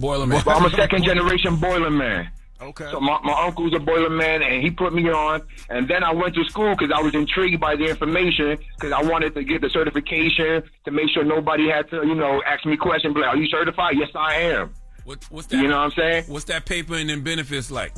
Boilerman. But I'm a second generation Boilerman. Okay. So my uncle's a Boilerman, and he put me on. And then I went to school because I was intrigued by the information, because I wanted to get the certification to make sure nobody had to, ask me questions. Like, are you certified? Yes, I am. What's that? You know what I'm saying? What's that paper and then benefits like?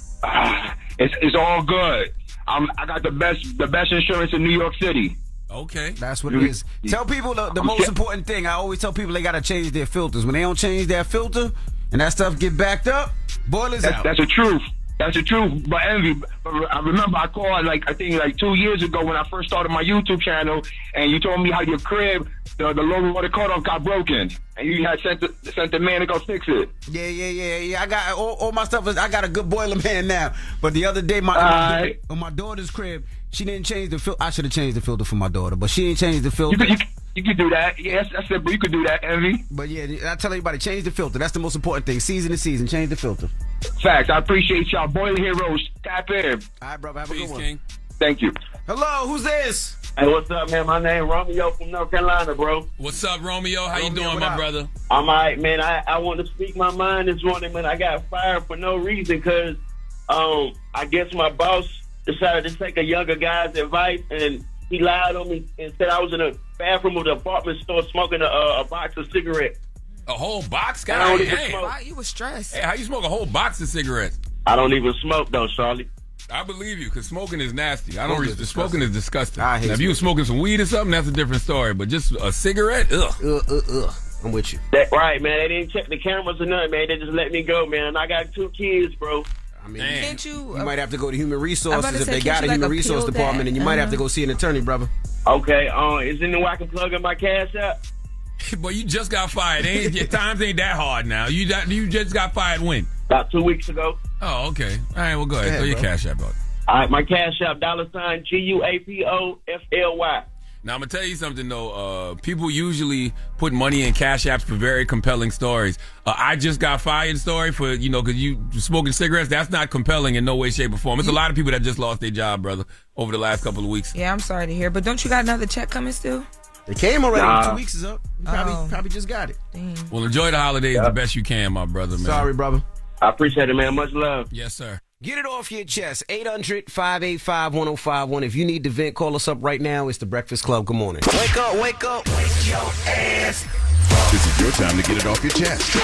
It's all good. I got the best insurance in New York City. Okay. That's what it is. Tell people the most important thing. I always tell people they got to change their filters. When they don't change their filter and that stuff get backed up, boilers out. That's the truth. That's the truth. But Envy, I remember I called I think 2 years ago when I first started my YouTube channel, and you told me how your crib, the low water cutoff got broken, and you had sent the man to go fix it. Yeah. I got all my stuff. I got a good boiler man now. But the other day, on my daughter's crib, she didn't change the filter. I should have changed the filter for my daughter, but she didn't change the filter. You can do that. Yes, that's simple. You can do that, Envy. But yeah, I tell everybody, change the filter. That's the most important thing. Season to season, change the filter. Facts. I appreciate y'all. Boiler Heroes, tap in. All right, brother. Have a Peace, good one. King. Thank you. Hello, who's this? Hey, what's up, man? My name Romeo from North Carolina, bro. What's up, Romeo? How you doing, my brother? I'm all right, man. I want to speak my mind this morning, man. I got fired for no reason because I guess my boss decided to take a younger guy's advice, and he lied on me and said I was in the bathroom of the apartment store smoking a box of cigarettes. A whole box, guy? I don't even smoke. Why you was stressed? Hey, how you smoke a whole box of cigarettes? I don't even smoke, though, Charlie. I believe you, because smoking is nasty. Smoking is disgusting. I hate now, if you were smoking some weed or something, that's a different story. But just a cigarette, ugh. I'm with you. Right, man. They didn't check the cameras or nothing, man. They just let me go, man. And I got 2 kids, bro. I mean, Can't you might have to go to Human Resources if they can't got you, a Human appeal Resource that? department, and you might have to go see an attorney, brother. Okay, is there any way I can plug in my cash app? Boy, you just got fired. Your times ain't that hard now. You just got fired when? About 2 weeks ago. Oh, okay. All right, well, go ahead. Throw your cash app out. All right, my cash app, $GUAPOFLY. Now, I'm going to tell you something, though. People usually put money in cash apps for very compelling stories. I just got fired story for, because you smoking cigarettes. That's not compelling in no way, shape, or form. It's a lot of people that just lost their job, brother, over the last couple of weeks. Yeah, I'm sorry to hear. But don't you got another check coming still? It came already. 2 weeks is up. You probably just got it. Dang. Well, enjoy the holidays the best you can, my brother, man. Sorry, brother. I appreciate it, man. Much love. Yes, sir. Get it off your chest. 800-585-1051. If you need to vent, call us up right now. It's The Breakfast Club. Good morning. Wake up, wake up. Wake your ass. This is your time to get it off your chest.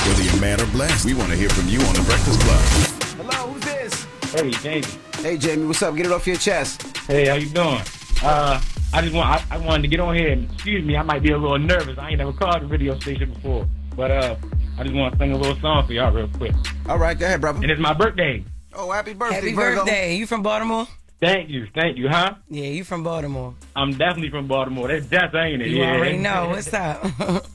Whether you're mad or blessed, we want to hear from you on The Breakfast Club. Hello, who's this? Hey, Jamie. Hey, Jamie, what's up? Get it off your chest. Hey, how you doing? I wanted to get on here and, excuse me, I might be a little nervous. I ain't never called the radio station before. But I just want to sing a little song for y'all real quick. All right, go ahead, brother. And it's my birthday. Oh, happy birthday, Happy Virgo. birthday. You from Baltimore? Thank you, huh? Yeah, you from Baltimore. I'm definitely from Baltimore. That's ain't it? You yeah. already know. What's up?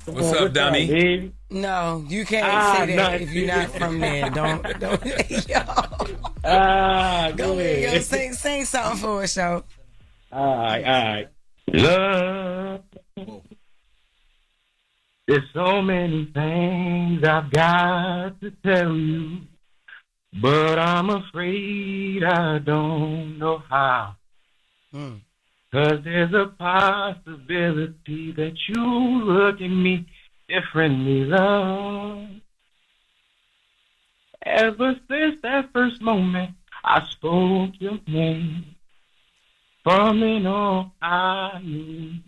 What's up, dummy? Baby? No, you can't say that if you're not from there. Don't. Yo. Go Yo, ahead. sing something for us, yo. All right. Love. There's so many things I've got to tell you, but I'm afraid I don't know how. 'Cause there's a possibility that you look at me differently, love. Ever since that first moment I spoke your name, from then on I knew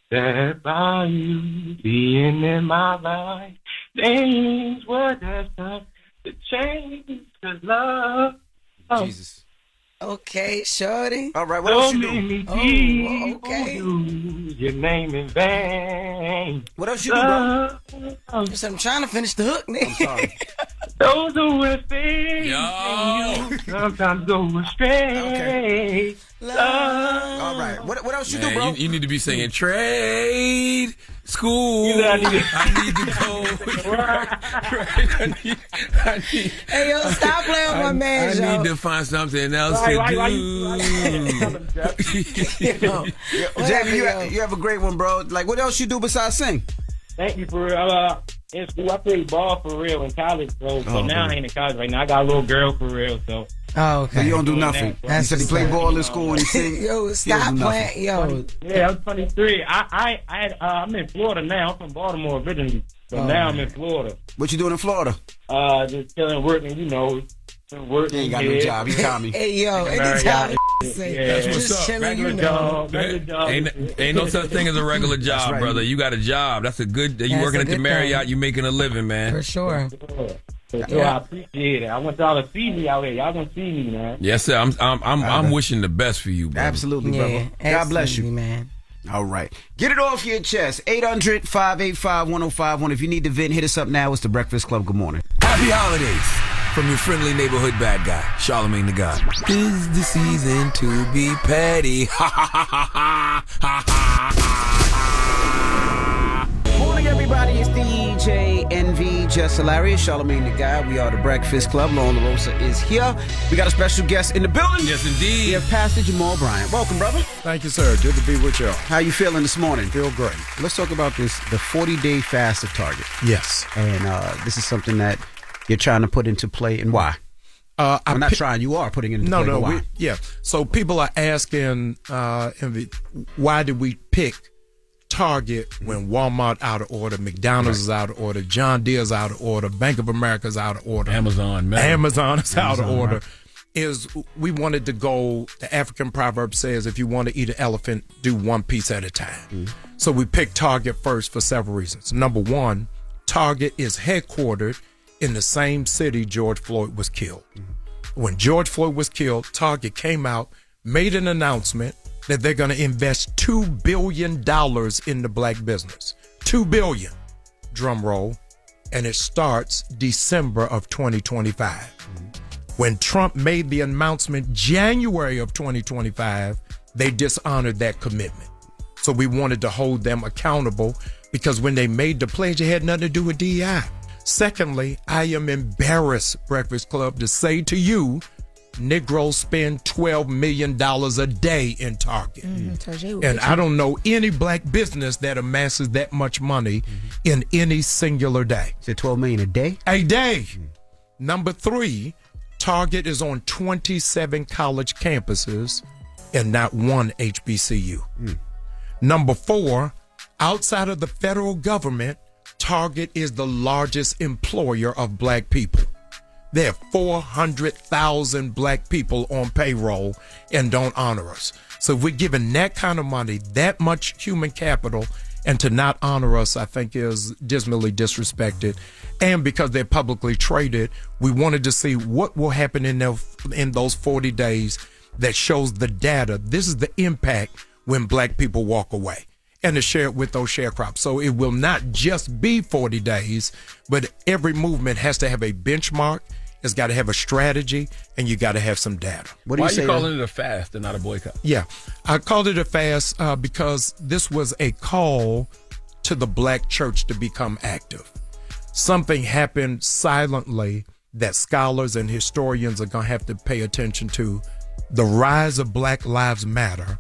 that by you being in my life, things were destined to change. 'Cause love. Jesus. Okay, shorty. All right, what else you do? Okay. Use your name in vain. What else you do, bro? I'm trying to finish the hook, nigga. I'm sorry. Those who are things Yo. sometimes go astray. Okay. Love. All right. What else you Man, do, bro? you need to be singing trade school. You know, I need to go. I need, Hey, yo, stop playing with my man, I yo. need to find something else Why to you- Jamie, you have a great one, bro. Like, what else you do besides sing? Thank you for in school. I played ball for real in college, so now I ain't in college right now. I got a little girl for real, so. Oh, okay. So you don't do nothing. That's You said he played ball in school and he sing. Yo, stop playing. Yo. Yeah, I'm 23. I'm in Florida now. I'm from Baltimore originally. So now I'm in Florida. What you doing in Florida? Just chilling, working, working. You ain't got no job. You call me. Hey, yo, anytime you say, That's what's just up. chilling, Regular job. Ain't no such thing as a regular job, right. brother. You got a job. That's a good. You That's working a at the good Marriott. thing. You making a living, man. For sure. So I appreciate it. I want y'all to see me out here. Y'all gonna see me, man. Yes, sir. I'm wishing the best for you, brother. Absolutely, Yeah, brother. God bless you. absolutely, man. All right. Get it off your chest. 800-585-1051. If you need to vent, hit us up now. It's the Breakfast Club. Good morning. Happy holidays from your friendly neighborhood bad guy, Charlamagne the God. 'Tis the season to be petty. Ha ha ha ha ha ha ha. Morning, everybody. It's DJ NV, Jess Hilarious, Charlamagne the Guy. We are the Breakfast Club. Loren LoRosa is here. We got a special guest in the building. Yes, indeed. We have Pastor Jamal Bryant. Welcome, brother. Thank you, sir. Good to be with y'all. How you feeling this morning? Feel great. Let's talk about the 40-day fast of Target. Yes. And this is something that you're trying to put into play, and why? I'm not trying. You are putting it into play. No. Why? So people are asking, why did we pick Target when Walmart out of order, McDonald's is out of order, John Deere's out of order, Bank of America's out of order, Amazon is out of order. Is we wanted to go. The African proverb says, if you want to eat an elephant, do one piece at a time. So we picked Target first for several reasons. Number one, Target is headquartered in the same city George Floyd was killed. When George Floyd was killed, Target came out, made an announcement that they're going to invest $2 billion in the black business. $2 billion, drum roll, and it starts December of 2025. When Trump made the announcement January of 2025, they dishonored that commitment. So we wanted to hold them accountable because when they made the pledge, it had nothing to do with DEI. Secondly, I am embarrassed, Breakfast Club, to say to you, Negroes spend $12 million a day in Target. And I don't know any black business that amasses that much money in any singular day. Is it $12 million a day? A day. Number three, Target is on 27 college campuses and not one HBCU. Number four, outside of the federal government, Target is the largest employer of black people. There are 400,000 black people on payroll and don't honor us. So if we're giving that kind of money, that much human capital, and to not honor us, I think is dismally disrespected. And because they're publicly traded, we wanted to see what will happen in those 40 days that shows the data. This is the impact when black people walk away, and to share it with those sharecrops. So it will not just be 40 days, but every movement has to have a benchmark. It's got to have a strategy, and you got to have some data. Why are you calling it a fast and not a boycott? Yeah, I called it a fast because this was a call to the black church to become active. Something happened silently that scholars and historians are going to have to pay attention to. The rise of Black Lives Matter,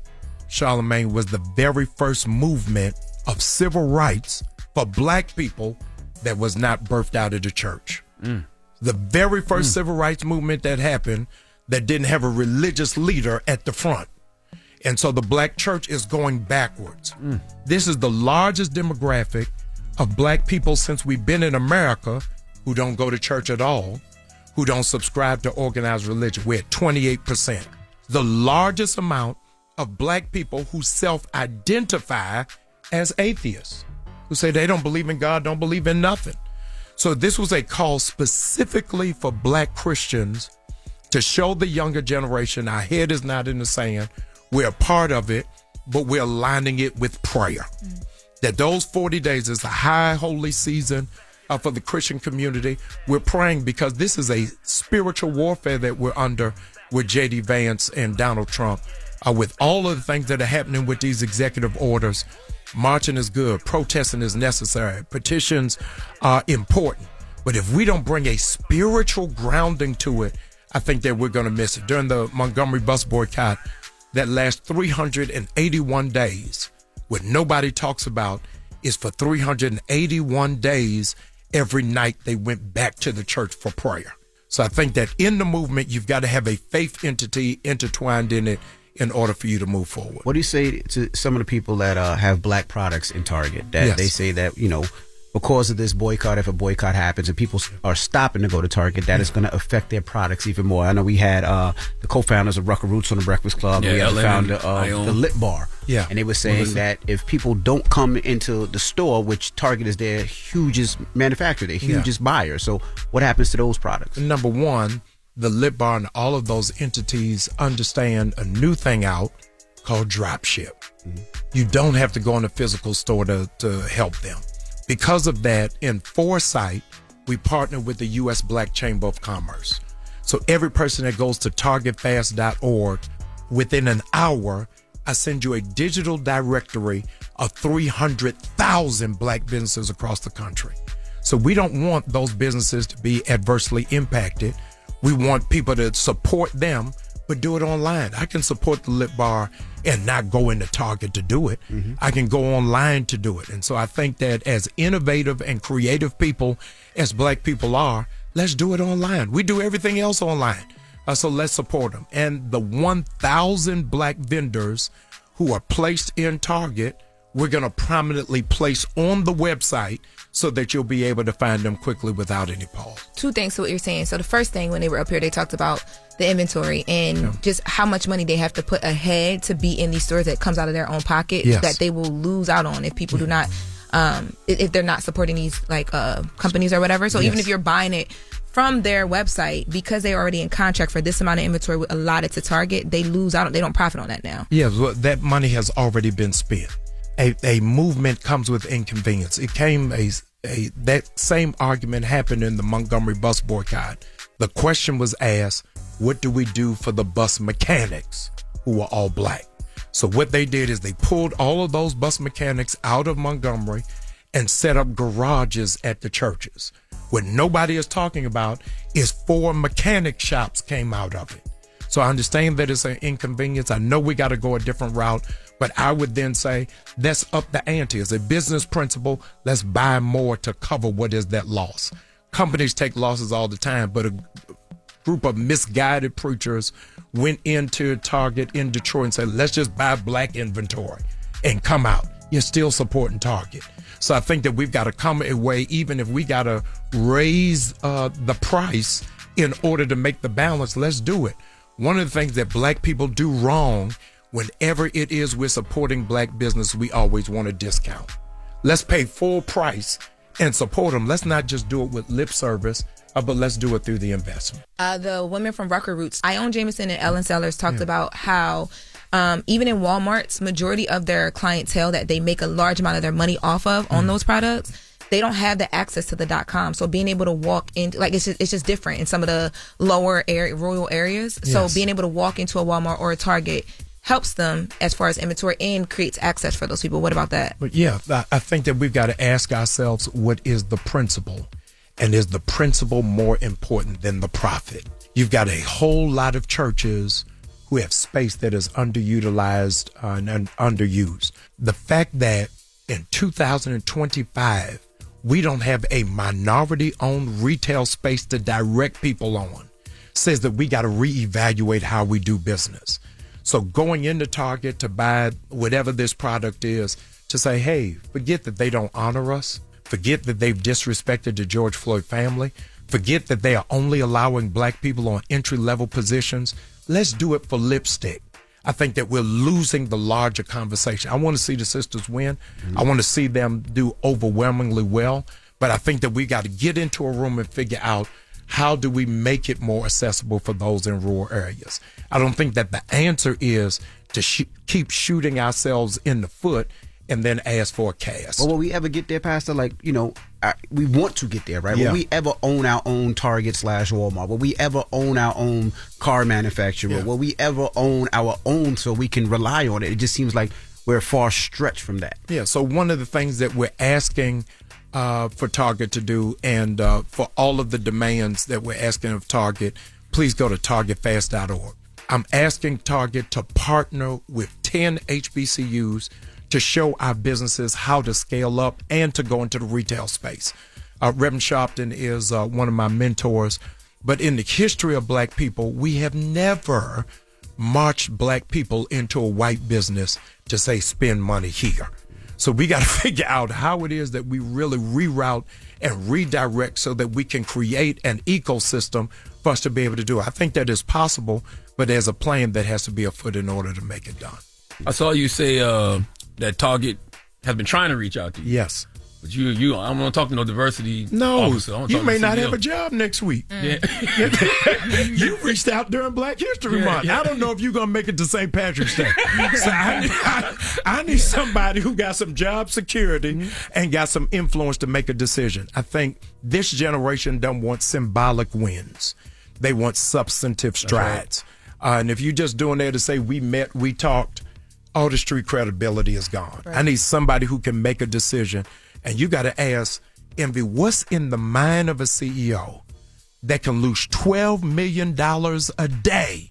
Charlamagne, was the very first movement of civil rights for black people that was not birthed out of the church. The very first civil rights movement that happened that didn't have a religious leader at the front. And so the black church is going backwards. This is the largest demographic of black people since we've been in America who don't go to church at all, who don't subscribe to organized religion. We're at 28%. The largest amount of black people who self-identify as atheists, who say they don't believe in God, don't believe in nothing. So this was a call specifically for black Christians to show the younger generation our head is not in the sand. We're a part of it, but we're aligning it with prayer. That those 40 days is a high holy season for the Christian community. We're praying because this is a spiritual warfare that we're under with J.D. Vance and Donald Trump. With all of the things that are happening with these executive orders, marching is good, protesting is necessary, petitions are important. But if we don't bring a spiritual grounding to it, I think that we're going to miss it. During the Montgomery bus boycott, that last 381 days, what nobody talks about is for 381 days, every night they went back to the church for prayer. So I think that in the movement, you've got to have a faith entity intertwined in it in order for you to move forward. What do you say to some of the people that have black products in Target? That they say that, because of this boycott, if a boycott happens and people are stopping to go to Target, that is going to affect their products even more. I know we had the co-founders of Rucker Roots on the Breakfast Club. We had the founder of the Lip Bar. Yeah. And they were saying that if people don't come into the store, which Target is their hugest manufacturer, their hugest buyer. So what happens to those products? Number one, the Lip Bar and all of those entities understand a new thing out called drop ship. You don't have to go in a physical store to help them. Because of that, in foresight, we partner with the U.S. Black Chamber of Commerce. So every person that goes to targetfast.org, within an hour, I send you a digital directory of 300,000 black businesses across the country. So we don't want those businesses to be adversely impacted. We want people to support them, but do it online. I can support the Lip Bar and not go into Target to do it. I can go online to do it. And so I think that as innovative and creative people as black people are, let's do it online. We do everything else online. So let's support them. And the 1,000 black vendors who are placed in Target, we're going to prominently place on the website so that you'll be able to find them quickly without any pause. Two things to what you're saying. So the first thing, when they were up here, they talked about the inventory and just how much money they have to put ahead to be in these stores that comes out of their own pocket that they will lose out on if people do not, if they're not supporting these companies or whatever. So even if you're buying it from their website, because they're already in contract for this amount of inventory allotted to Target, they lose out. They don't profit on that now. Yeah, well, that money has already been spent. A movement comes with inconvenience. It came that same argument happened in the Montgomery bus boycott. The question was asked, what do we do for the bus mechanics who are all black? So what they did is they pulled all of those bus mechanics out of Montgomery and set up garages at the churches. What nobody is talking about is 4 mechanic shops came out of it. So I understand that it's an inconvenience. I know we got to go a different route, but I would then say, let's up the ante. As a business principle, let's buy more to cover what is that loss. Companies take losses all the time, but a group of misguided preachers went into Target in Detroit and said, let's just buy black inventory and come out. You're still supporting Target. So I think that we've got to come away, even if we got to raise the price in order to make the balance, let's do it. One of the things that black people do wrong, whenever it is we're supporting black business, we always want a discount. Let's pay full price and support them. Let's not just do it with lip service, but let's do it through the investment. The women from Rucker Roots, Ione Jameson and Ellen Sellers talked about how even in Walmart's, majority of their clientele that they make a large amount of their money off of on those products, they don't have the access to the .com. So being able to walk in, like it's just different in some of the lower rural areas. So being able to walk into a Walmart or a Target helps them as far as inventory and creates access for those people. What about that? But yeah, I think that we've got to ask ourselves, what is the principle? And is the principle more important than the profit? You've got a whole lot of churches who have space that is underutilized and underused. The fact that in 2025, we don't have a minority-owned retail space to direct people on says that we got to reevaluate how we do business. So going into Target to buy whatever this product is, to say, hey, forget that they don't honor us. Forget that they've disrespected the George Floyd family. Forget that they are only allowing black people on entry-level positions. Let's do it for lipstick. I think that we're losing the larger conversation. I want to see the sisters win. I want to see them do overwhelmingly well. But I think that we got to get into a room and figure out, how do we make it more accessible for those in rural areas? I don't think that the answer is to keep shooting ourselves in the foot and then ask for a cast. Well, will we ever get there, Pastor? Like, you know, we want to get there, right? Yeah. Will we ever own our own Target/Walmart? Will we ever own our own car manufacturer? Yeah. Will we ever own our own so we can rely on it? It just seems like we're far stretched from that. Yeah, so one of the things that we're asking for Target to do, and for all of the demands that we're asking of Target, please go to targetfast.org. I'm asking Target to partner with 10 HBCUs to show our businesses how to scale up and to go into the retail space. Reverend Sharpton is one of my mentors, but in the history of black people, we have never marched black people into a white business to say, spend money here. So we got to figure out how it is that we really reroute and redirect so that we can create an ecosystem for us to be able to do it. I think that is possible, but there's a plan that has to be afoot in order to make it done. I saw you say that Target has been trying to reach out to you. Yes. But you I don't want to talk to no diversity officer. You may not have a job next week. Yeah. You reached out during Black History Month. Yeah. I don't know if you're going to make it to St. Patrick's Day. So I need somebody who got some job security and got some influence to make a decision. I think this generation don't want symbolic wins. They want substantive strides. Right. And if you're just doing that to say we met, we talked, all the street credibility is gone. Right. I need somebody who can make a decision. And you got to ask, Envy, what's in the mind of a CEO that can lose $12 million a day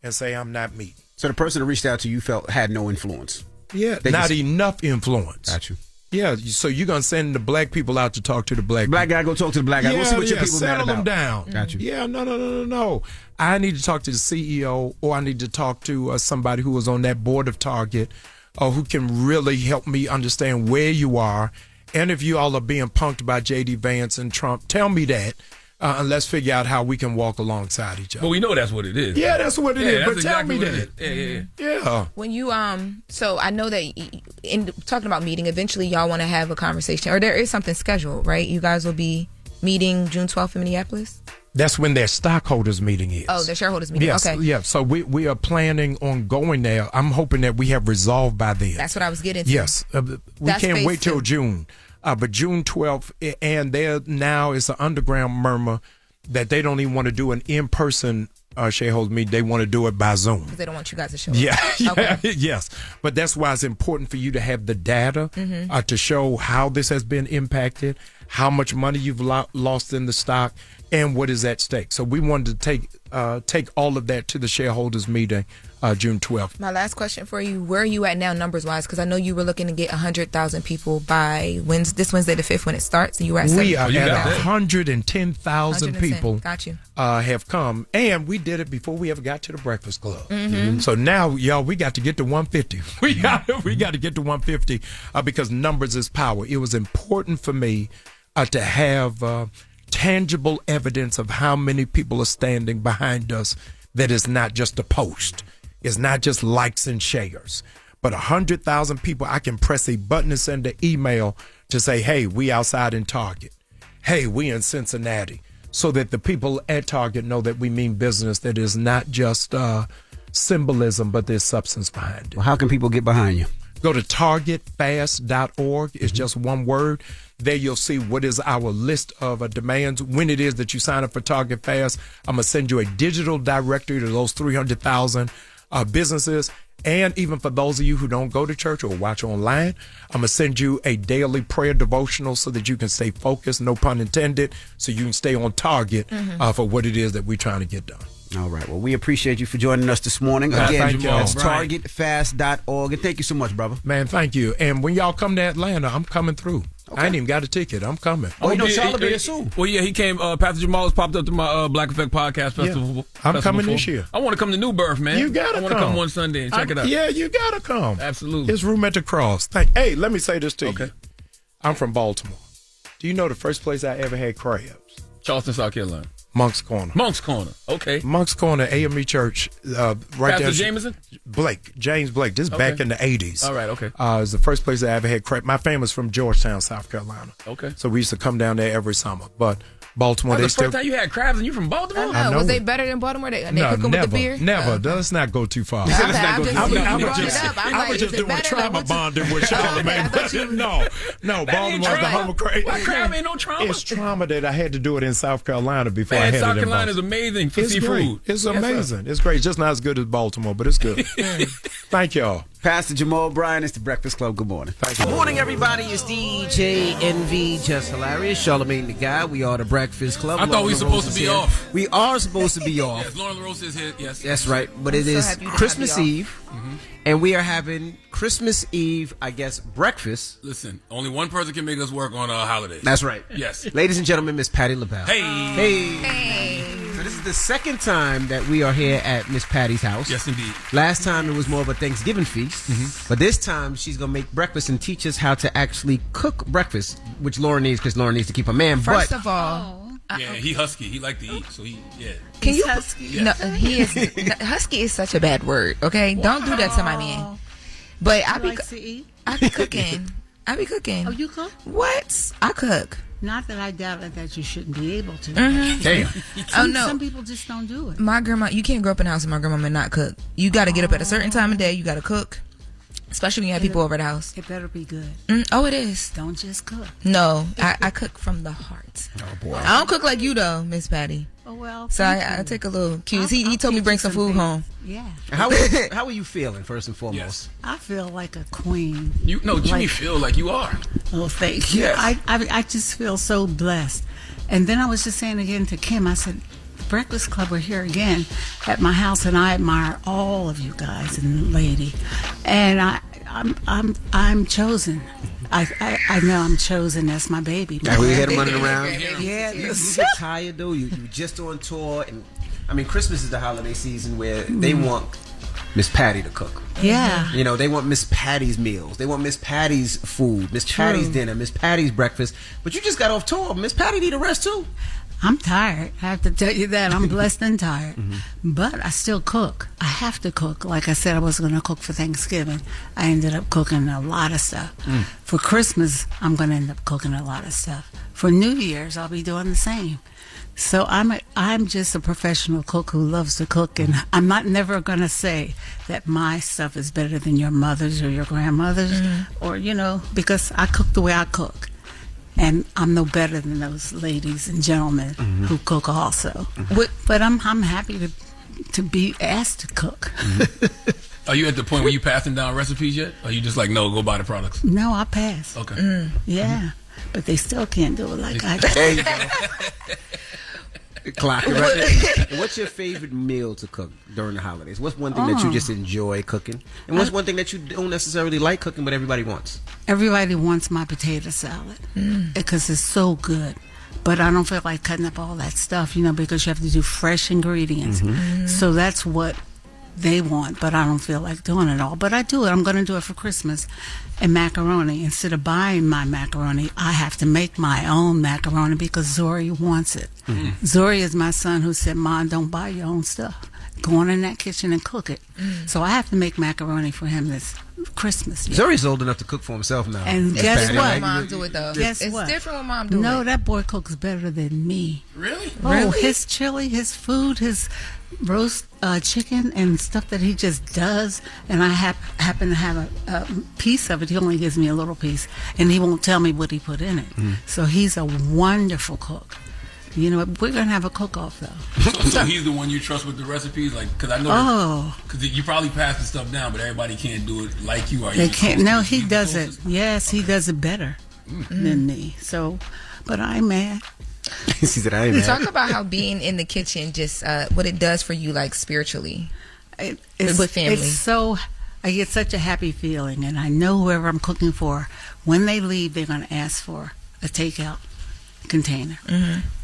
and say, I'm not meeting? So the person that reached out to you felt had no influence? Yeah, not enough influence. Got you. Yeah, so you're going to send the black people out to talk to the black guy, go talk to the black guy. We'll see what your people settle mad about. Them down. Got you. Yeah, no. I need to talk to the CEO, or I need to talk to somebody who was on that board of Target, or who can really help me understand where you are. And if you all are being punked by J.D. Vance and Trump, tell me that. And let's figure out how we can walk alongside each other. But we know that's what it is. Yeah, that's what it is. But exactly tell me that. Yeah. When you so I know that in talking about meeting, eventually y'all want to have a conversation, or there is something scheduled, right? You guys will be meeting June 12th in Minneapolis. That's when their stockholders meeting is. Oh, their shareholders meeting. Yes, okay. Yeah. So we are planning on going there. I'm hoping that we have resolved by then. That's what I was getting to. Yes. We can't wait till June. But June 12th, and there now is an underground murmur that they don't even want to do an in-person shareholders meeting. They want to do it by Zoom. Because they don't want you guys to show up. Yeah, yes. But that's why it's important for you to have the data to show how this has been impacted, how much money you've lost in the stock, and what is at stake. So we wanted to take all of that to the shareholders meeting June 12th. My last question for you, where are you at now numbers-wise? Because I know you were looking to get 100,000 people by this Wednesday the 5th when it starts, and you were at 70. We are at 110,000 people Got you. Have come, and we did it before we ever got to the Breakfast Club. So now, y'all, we got to get to 150. We got to get to 150 because numbers is power. It was important for me to have tangible evidence of how many people are standing behind us, that is not just a post. It's not just likes and shares, but 100,000 people. I can press a button and send an email to say, hey, we outside in Target. Hey, we in Cincinnati. So that the people at Target know that we mean business, that is not just symbolism, but there's substance behind it. Well, how can people get behind you? Go to targetfast.org. It's just one word. There you'll see what is our list of demands. When it is that you sign up for Target Fast, I'm going to send you a digital directory to those 300,000 businesses. And even for those of you who don't go to church or watch online, I'm going to send you a daily prayer devotional so that you can stay focused, no pun intended, so you can stay on target for what it is that we're trying to get done. All right. Well, we appreciate you for joining us this morning. Again, it's targetfast.org. And thank you so much, brother. Man, thank you. And when y'all come to Atlanta, I'm coming through. Okay. I ain't even got a ticket. I'm coming. Oh, you know Charlamagne soon. Well, yeah, he came. Pastor Jamal has popped up to my Black Effect Podcast Festival. Yeah. I'm coming this year. I want to come to New Birth, man. You got to come. I want to come one Sunday and check it out. Yeah, you got to come. Absolutely. There's room at the cross. Hey, let me say this to you. I'm from Baltimore. Do you know the first place I ever had crabs? Charleston, South Carolina. Monk's Corner. Monk's Corner. Okay. Monk's Corner, AME Church. Right Pastor there. Jameson? James Blake. This is back in the 80s. All right, okay. It was the first place I ever had crab. My family's from Georgetown, South Carolina. Okay. So we used to come down there every summer. But Baltimore, That's the first time you had crabs and you from Baltimore? I know. Was they better than Baltimore? They cook them with the beer? Never. Let's not go too far. I was just doing trauma bonding with Charlamagne. No, Baltimore's the home of crab. Crab ain't no trauma. It's trauma that I had to do it in South Carolina before I had it in Baltimore. South Carolina is amazing for seafood. It's amazing. It's great. It's just not as good as Baltimore, but it's good. Thank y'all. Pastor Jamal, Bryant, it's the Breakfast Club. Good morning. Thank you. Good morning, everybody. It's DJ Envy, Jess Hilarious, Charlamagne the Guy. We are the Breakfast Club. I thought we were supposed to be off. We are supposed to be off. Yes, Loren LoRosa is here. Yes. That's right. But it is Christmas Eve. And we are having Christmas Eve, I guess, breakfast. Listen, only one person can make us work on holidays. That's right. Yes. Ladies and gentlemen, Miss Patti Labelle. Hey. So this is is the second time that we are here at Miss Patti's house. Yes, indeed. Last time it was more of a Thanksgiving feast, but this time she's gonna make breakfast and teach us how to actually cook breakfast, which Loren needs because Loren needs to keep a man. First of all. Yeah, he husky. He like to eat, so yeah. Can you? Husky? Yes. No, he is. Husky is such a bad word. Okay, don't do that to my man. But I be cooking. I be cooking. Oh, you cook? What? I cook. Not that I doubt that you shouldn't be able to. Mm-hmm. Damn. Some people just don't do it. My grandma, you can't grow up in a house with my grandma and not cook. You got to get up at a certain time of day. You got to cook. Especially when you have people over the house. It better be good. Oh, it is. Don't just cook. No, I cook from the heart. Oh, boy. I don't cook like you, though, Miss Patti. Oh, well. So I take a little cues. He told me bring some food home. Yeah. How are you feeling, first and foremost? Yes. I feel like a queen. Jimmy feel like you are. Oh, thank you. Yes. I just feel so blessed. And then I was just saying again to Kim, I said, Breakfast Club, we're here again at my house, and I admire all of you guys and lady. And I'm chosen. I know I'm chosen as my baby. We had him running around. Yeah. You get tired though. You just on tour, and I mean Christmas is the holiday season where they want Miss Patti to cook. Yeah. You know, they want Miss Patti's meals. They want Miss Patti's food, Miss Patti's dinner, Miss Patti's breakfast. But you just got off tour. Miss Patti need a rest too. I'm tired. I have to tell you that. I'm blessed and tired. But I still cook. I have to cook. Like I said, I was going to cook for Thanksgiving. I ended up cooking a lot of stuff. For Christmas, I'm going to end up cooking a lot of stuff. For New Year's, I'll be doing the same. So I'm just a professional cook who loves to cook, and I'm never going to say that my stuff is better than your mother's or your grandmother's, or because I cook the way I cook. And I'm no better than those ladies and gentlemen who cook also. But I'm happy to be asked to cook. Are you at the point where you passing down recipes yet? Or are you just like, no, go buy the products? No, I pass. Okay. Yeah. But they still can't do it like I do. There you go. Clock it right. What's your favorite meal to cook during the holidays? What's one thing that you just enjoy cooking? And what's one thing that you don't necessarily like cooking but everybody wants? Everybody wants my potato salad because it's so good. But I don't feel like cutting up all that stuff, because you have to do fresh ingredients. So that's what they want, but I don't feel like doing it all. But I do it. I'm going to do it for Christmas. And macaroni. Instead of buying my macaroni, I have to make my own macaroni because Zori wants it. Zori is my son who said, Mom, don't buy your own stuff. Go on in that kitchen and cook it. So I have to make macaroni for him this Christmas. Zori's old enough to cook for himself now. And guess what? When mom do it though. Guess it's what? different when mom do it. No, that boy cooks better than me. Really? Oh, his chili, his food, his roast chicken and stuff that he just does, and I happen to have a piece of it. He only gives me a little piece, and he won't tell me what he put in it. So he's a wonderful cook. We're gonna have a cook-off though. So he's the one you trust with the recipes, like because I know. Because you probably pass the stuff down, but everybody can't do it like you are. They can't. No, he does it. Yes, he does it better than me. So, but I'm mad. She said, I ain't mad. Talk about how being in the kitchen, just what it does for you, like spiritually, with family. It's so, I get such a happy feeling, and I know whoever I'm cooking for, when they leave, they're going to ask for a takeout container.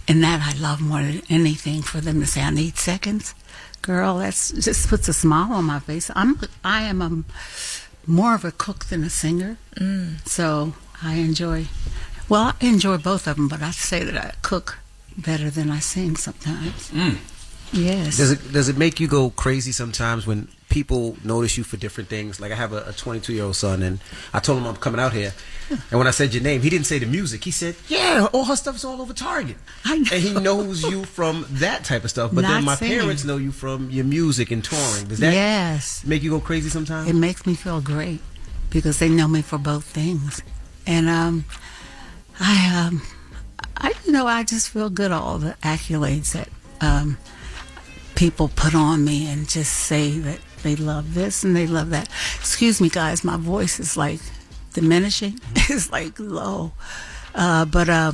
And that I love more than anything, for them to say, I need seconds. Girl, that's just puts a smile on my face. I am more of a cook than a singer. So I enjoy both of them, but I say that I cook better than I sing sometimes. Yes. Does it make you go crazy sometimes when people notice you for different things? Like I have a 22-year-old son, and I told him I'm coming out here, and when I said your name, he didn't say the music. He said, "Yeah, all her stuff's all over Target." I know. And he knows you from that type of stuff. But then my parents know you from your music and touring. Does that make you go crazy sometimes? It makes me feel great because they know me for both things, and I just feel good, all the accolades that people put on me and just say that they love this and they love that. Excuse me, guys, my voice is like diminishing. It's like low. But I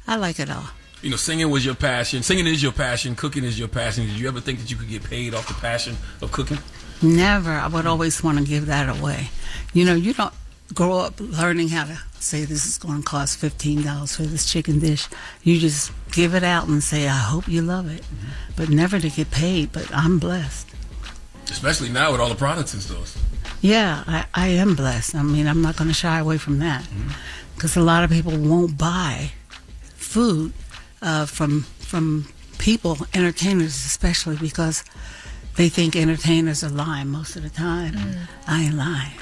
like it all. Singing was your passion. Singing is your passion. Cooking is your passion. Did you ever think that you could get paid off the passion of cooking? Never. I would always want to give that away. You don't. grow up learning how to say this is going to cost $15 for this chicken dish. You just give it out and say, I hope you love it. But never to get paid, but I'm blessed. Especially now with all the products in stores. Yeah, I am blessed. I mean, I'm not going to shy away from that. Because a lot of people won't buy food from people, entertainers especially, because they think entertainers are lying most of the time. I ain't lying.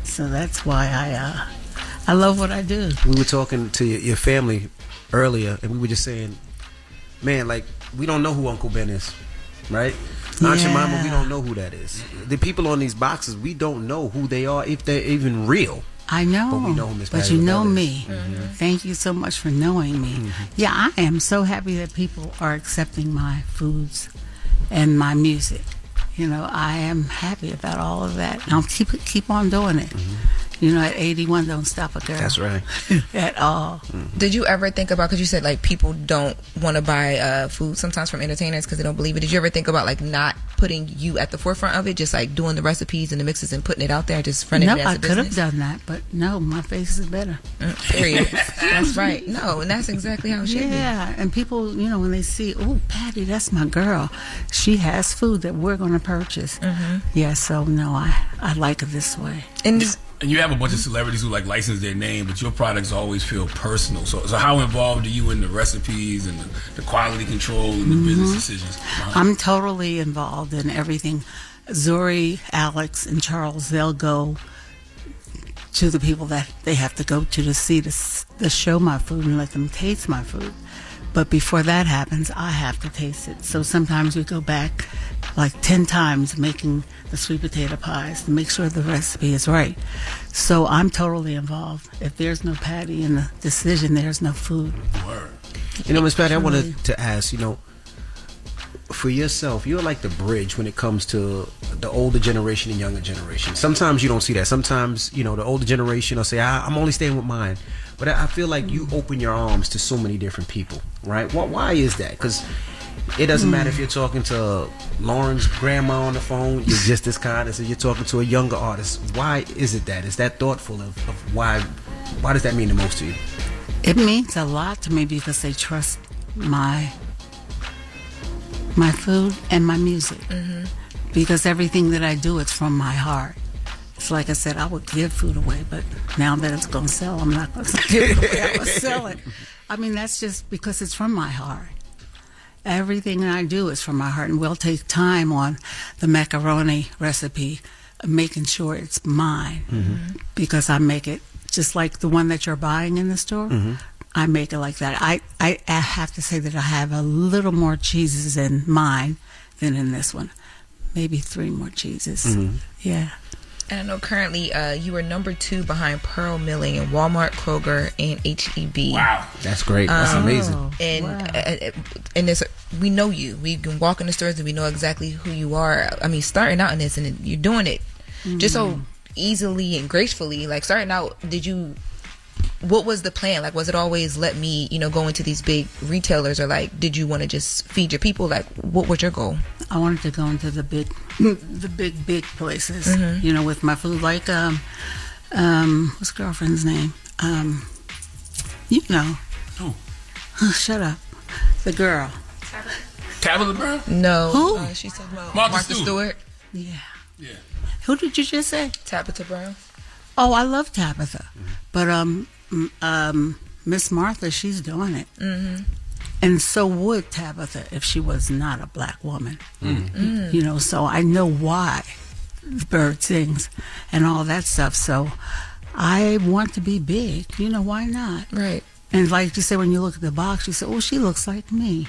So that's why I love what I do. We were talking to your family earlier, and we were just saying, man, like, we don't know who Uncle Ben is, right? Aunt Jemima, we don't know who that is. The people on these boxes, we don't know who they are, if they're even real. I know, but we know who Miss but Patti you know LaBelle is. me. Thank you so much for knowing me. Yeah, I am so happy that people are accepting my foods and my music. You know, I am happy about all of that. I'll keep on doing it. You know, at 81, don't stop a girl. That's right. At all. Did you ever think about, because you said like people don't want to buy food sometimes from entertainers because they don't believe it. Did you ever think about like not putting you at the forefront of it, just like doing the recipes and the mixes and putting it out there, just running it as a business? No, I could have done that, but no, my face is better. Period. That's right. No, and that's exactly how it should be. Yeah, and people, you know, when they see, oh, Patti, that's my girl. She has food that we're going to purchase. Yeah, so no, I like it this way. And you have a bunch of celebrities who like license their name, but your products always feel personal. So how involved are you in the recipes and the quality control and the business decisions? I'm totally involved in everything. Zori, Alex, and Charles, they'll go to the people that they have to go to see the show my food and let them taste my food. But before that happens, I have to taste it. So sometimes we go back like 10 times making the sweet potato pies to make sure the recipe is right. So I'm totally involved. If there's no Patti in the decision, there's no food. You know, Miss Patti, I wanted to ask, you know, for yourself, you're like the bridge when it comes to the older generation and younger generation. Sometimes you don't see that. Sometimes, you know, the older generation will say, I'm only staying with mine. But I feel like you open your arms to so many different people, right? Why is that? Because it doesn't matter if you're talking to Lauren's grandma on the phone, you're just as kind as if you're talking to a younger artist. Why is it that? Is that thoughtful of why does that mean the most to you? It means a lot to me because they trust my food and my music. Because everything that I do, it's from my heart. It's like I said, I would give food away, but now that it's going to sell, I'm not going to give it away. I'm going to sell it. I mean, that's just because it's from my heart. Everything that I do is from my heart, and we'll take time on the macaroni recipe, making sure it's mine, because I make it just like the one that you're buying in the store. I make it like that. I have to say that I have a little more cheeses in mine than in this one. Maybe 3 more cheeses. Yeah. And I know currently you are number 2 behind Pearl Milling in Walmart, Kroger, and H-E-B. Wow, that's great. That's amazing. And this, we know you. We can walk in the stores and we know exactly who you are. I mean, starting out in this, and you're doing it just so easily and gracefully. Like starting out, what was the plan? Like, was it always let me, go into these big retailers, or like, did you want to just feed your people? Like, what was your goal? I wanted to go into the big places, with my food. Like, what's girlfriend's name? Who? Shut up. The girl. Tabitha Brown? No. Who? She said Martha Stewart. Yeah. Who did you just say? Tabitha Brown. Oh, I love Tabitha, but Miss Martha, she's doing it, and so would Tabitha if she was not a black woman. So I know why the bird sings and all that stuff. So I want to be big. Why not? Right. And like you say, when you look at the box, you say, "Oh, she looks like me,"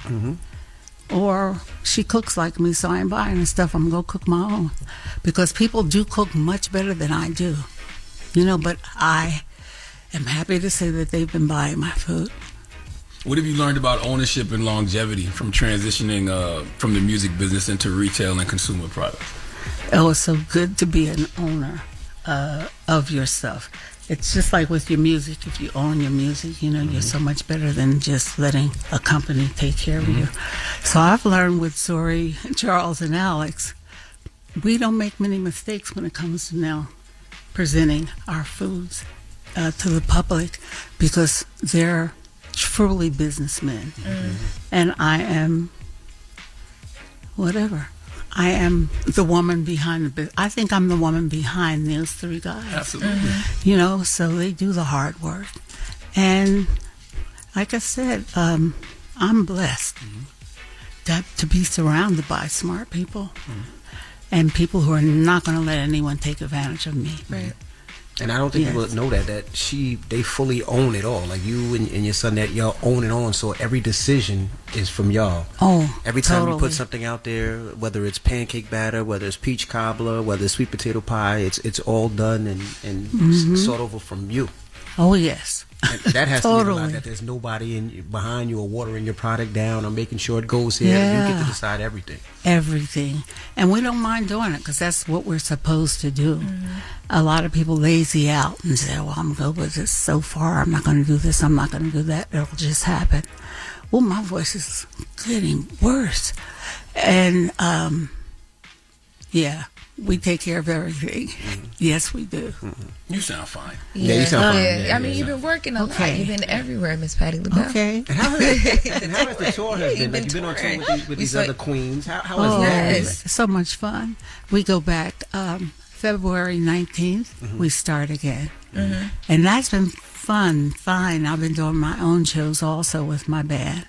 or "She cooks like me." So I ain't buying the stuff. I'm gonna cook my own, because people do cook much better than I do. But I am happy to say that they've been buying my food. What have you learned about ownership and longevity from transitioning from the music business into retail and consumer products? Oh, it's so good to be an owner of your stuff. It's just like with your music. If you own your music, you're so much better than just letting a company take care of you. So I've learned with Zori, Charles, and Alex, we don't make many mistakes when it comes to now presenting our foods to the public because they're truly businessmen. And I am whatever. I am the woman behind the business. I think I'm the woman behind those three guys. Absolutely. You know, so they do the hard work. And like I said, I'm blessed to be surrounded by smart people and people who are not going to let anyone take advantage of me. Right. And I don't think people know that they fully own it all. Like you and your son, that y'all own it on. So every decision is from y'all. Oh, every time totally. you put something out there, whether it's pancake batter, whether it's peach cobbler, whether it's sweet potato pie, it's all done and sought over from you. Oh yes. And that has to mean a lot, that there's nobody behind you or watering your product down or making sure it goes here. Yeah. You get to decide everything. Everything. And we don't mind doing it because that's what we're supposed to do. A lot of people lazy out and say, well, I'm going with this so far. I'm not going to do this. I'm not going to do that. It'll just happen. Well, my voice is getting worse. And, we take care of everything. Yes, we do. You sound fine. Yeah, you sound fine. I mean, you've been working a lot. You've been everywhere, Miss Patti Labelle. Okay. And how has the tour been? Like, you've been on tour with these other queens. How has that been? It's so much fun. We go back February 19th. We start again. And that's been fine. I've been doing my own shows also with my band.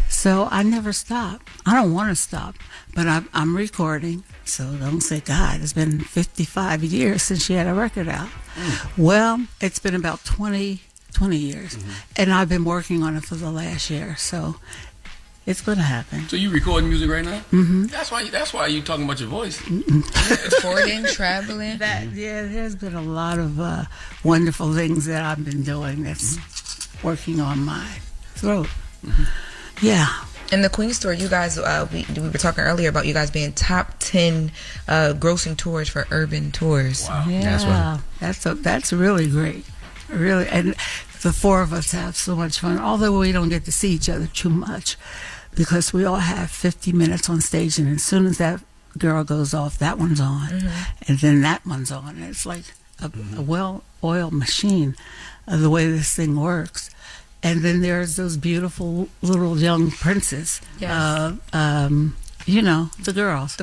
So I never stop. I don't want to stop, but I'm recording. So don't say, God, it's been 55 years since she had a record out. Well, it's been about 20 years. And I've been working on it for the last year. So it's going to happen. So you recording music right now? That's why you talking about your voice. Recording, traveling. There's been a lot of wonderful things that I've been doing that's working on my throat. Yeah. In the Queen Store, you guys, we were talking earlier about you guys being top 10 grossing tours for urban tours. Wow. Yeah, that's really great. Really, and the four of us have so much fun, although we don't get to see each other too much because we all have 50 minutes on stage, and as soon as that girl goes off, that one's on, and then that one's on. And it's like a well-oiled machine, the way this thing works. And then there's those beautiful little young princes. Yes. You know, the girls,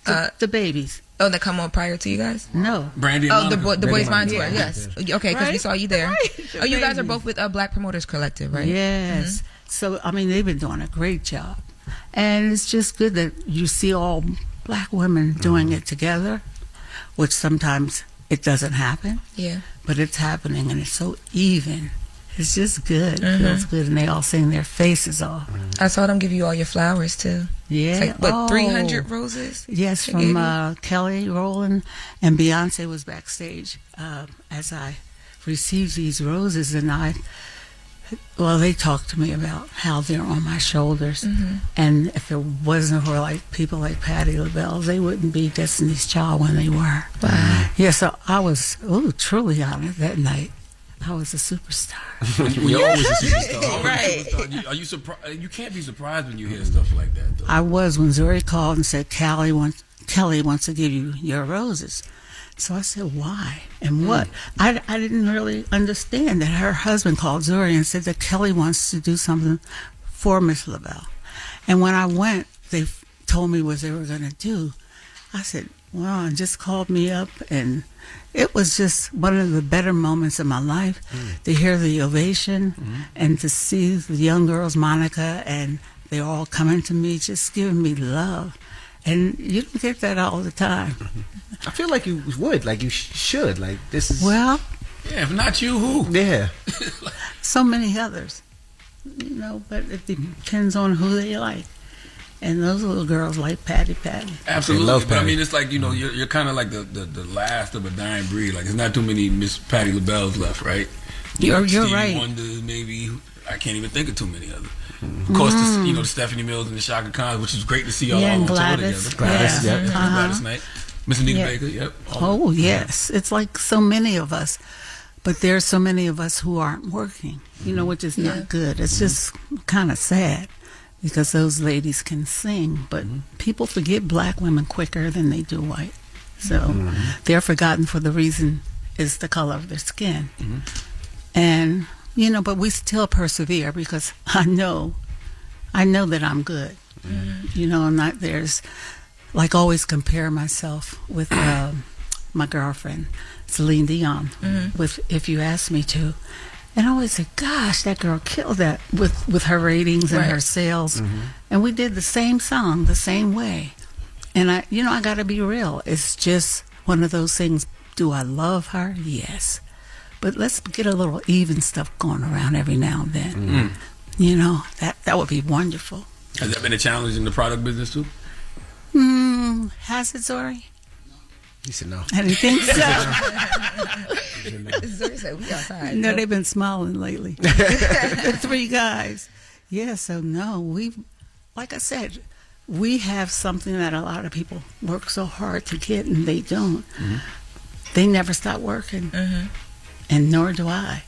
the babies. Oh, that come on prior to you guys? No. Brandy. Oh, the Boys Mind Tour. Yes. Okay, because we saw you there. Right. Oh, you guys are both with Black Promoters Collective, right? Yes. So I mean, they've been doing a great job, and it's just good that you see all Black women doing it together, which sometimes it doesn't happen. Yeah. But it's happening, and it's so even. It's just good. It feels good, and they all sing their faces off. I saw them give you all your flowers too. Yeah. It's like, 300 roses? Yes, from Kelly Rowland, and Beyonce was backstage as I received these roses, and they talked to me about how they're on my shoulders, and if it wasn't for like people like Patti Labelle, they wouldn't be Destiny's Child when they were. Wow. Yeah, so I was truly honored that night. I was a superstar. You're always a superstar. Right. Are you surprised? You can't be surprised when you hear stuff like that, though. I was when Zuri called and said, Kelly wants to give you your roses. So I said, why? And what? I didn't really understand that her husband called Zuri and said that Kelly wants to do something for Miss Labelle. And when I went, they told me what they were going to do. I said, well, and just called me up, and it was just one of the better moments of my life to hear the ovation and to see the young girls, Monica, and they're all coming to me, just giving me love. And you don't get that all the time. I feel like you would, like you should, like this is. Well, yeah, if not you, who? Yeah. So many others, but it depends on who they like. And those little girls like Patti. Absolutely. Love but Patti. I mean, it's like, you're kind of like the last of a dying breed. Like, there's not too many Miss Patti Labelles left, right? You're Stevie right. Wonder, maybe. I can't even think of too many others. Of course, the Stephanie Mills and the Shaka Khan, which is great to see all on tour together. Gladys, Gladys Knight. Miss Anita Baker, yep. Oh, yes. It's like so many of us. But there's so many of us who aren't working, which is not good. It's just kind of sad. Because those ladies can sing, but people forget Black women quicker than they do white. So they're forgotten for the reason is the color of their skin. And, but we still persevere because I know that I'm good. I'm not, there's, like, always compare myself with my girlfriend, Celine Dion, with If You Ask Me To. And I always say, gosh, that girl killed that with her ratings and her sales. And we did the same song the same way. And I got to be real. It's just one of those things. Do I love her? Yes. But let's get a little even stuff going around every now and then. That would be wonderful. Has that been a challenge in the product business too? Has it, Zori? He said no. I didn't think so. Zori said we outside. No, they've been smiling lately. The three guys. Yeah, so no, like I said, we have something that a lot of people work so hard to get and they don't. They never stop working. And nor do I.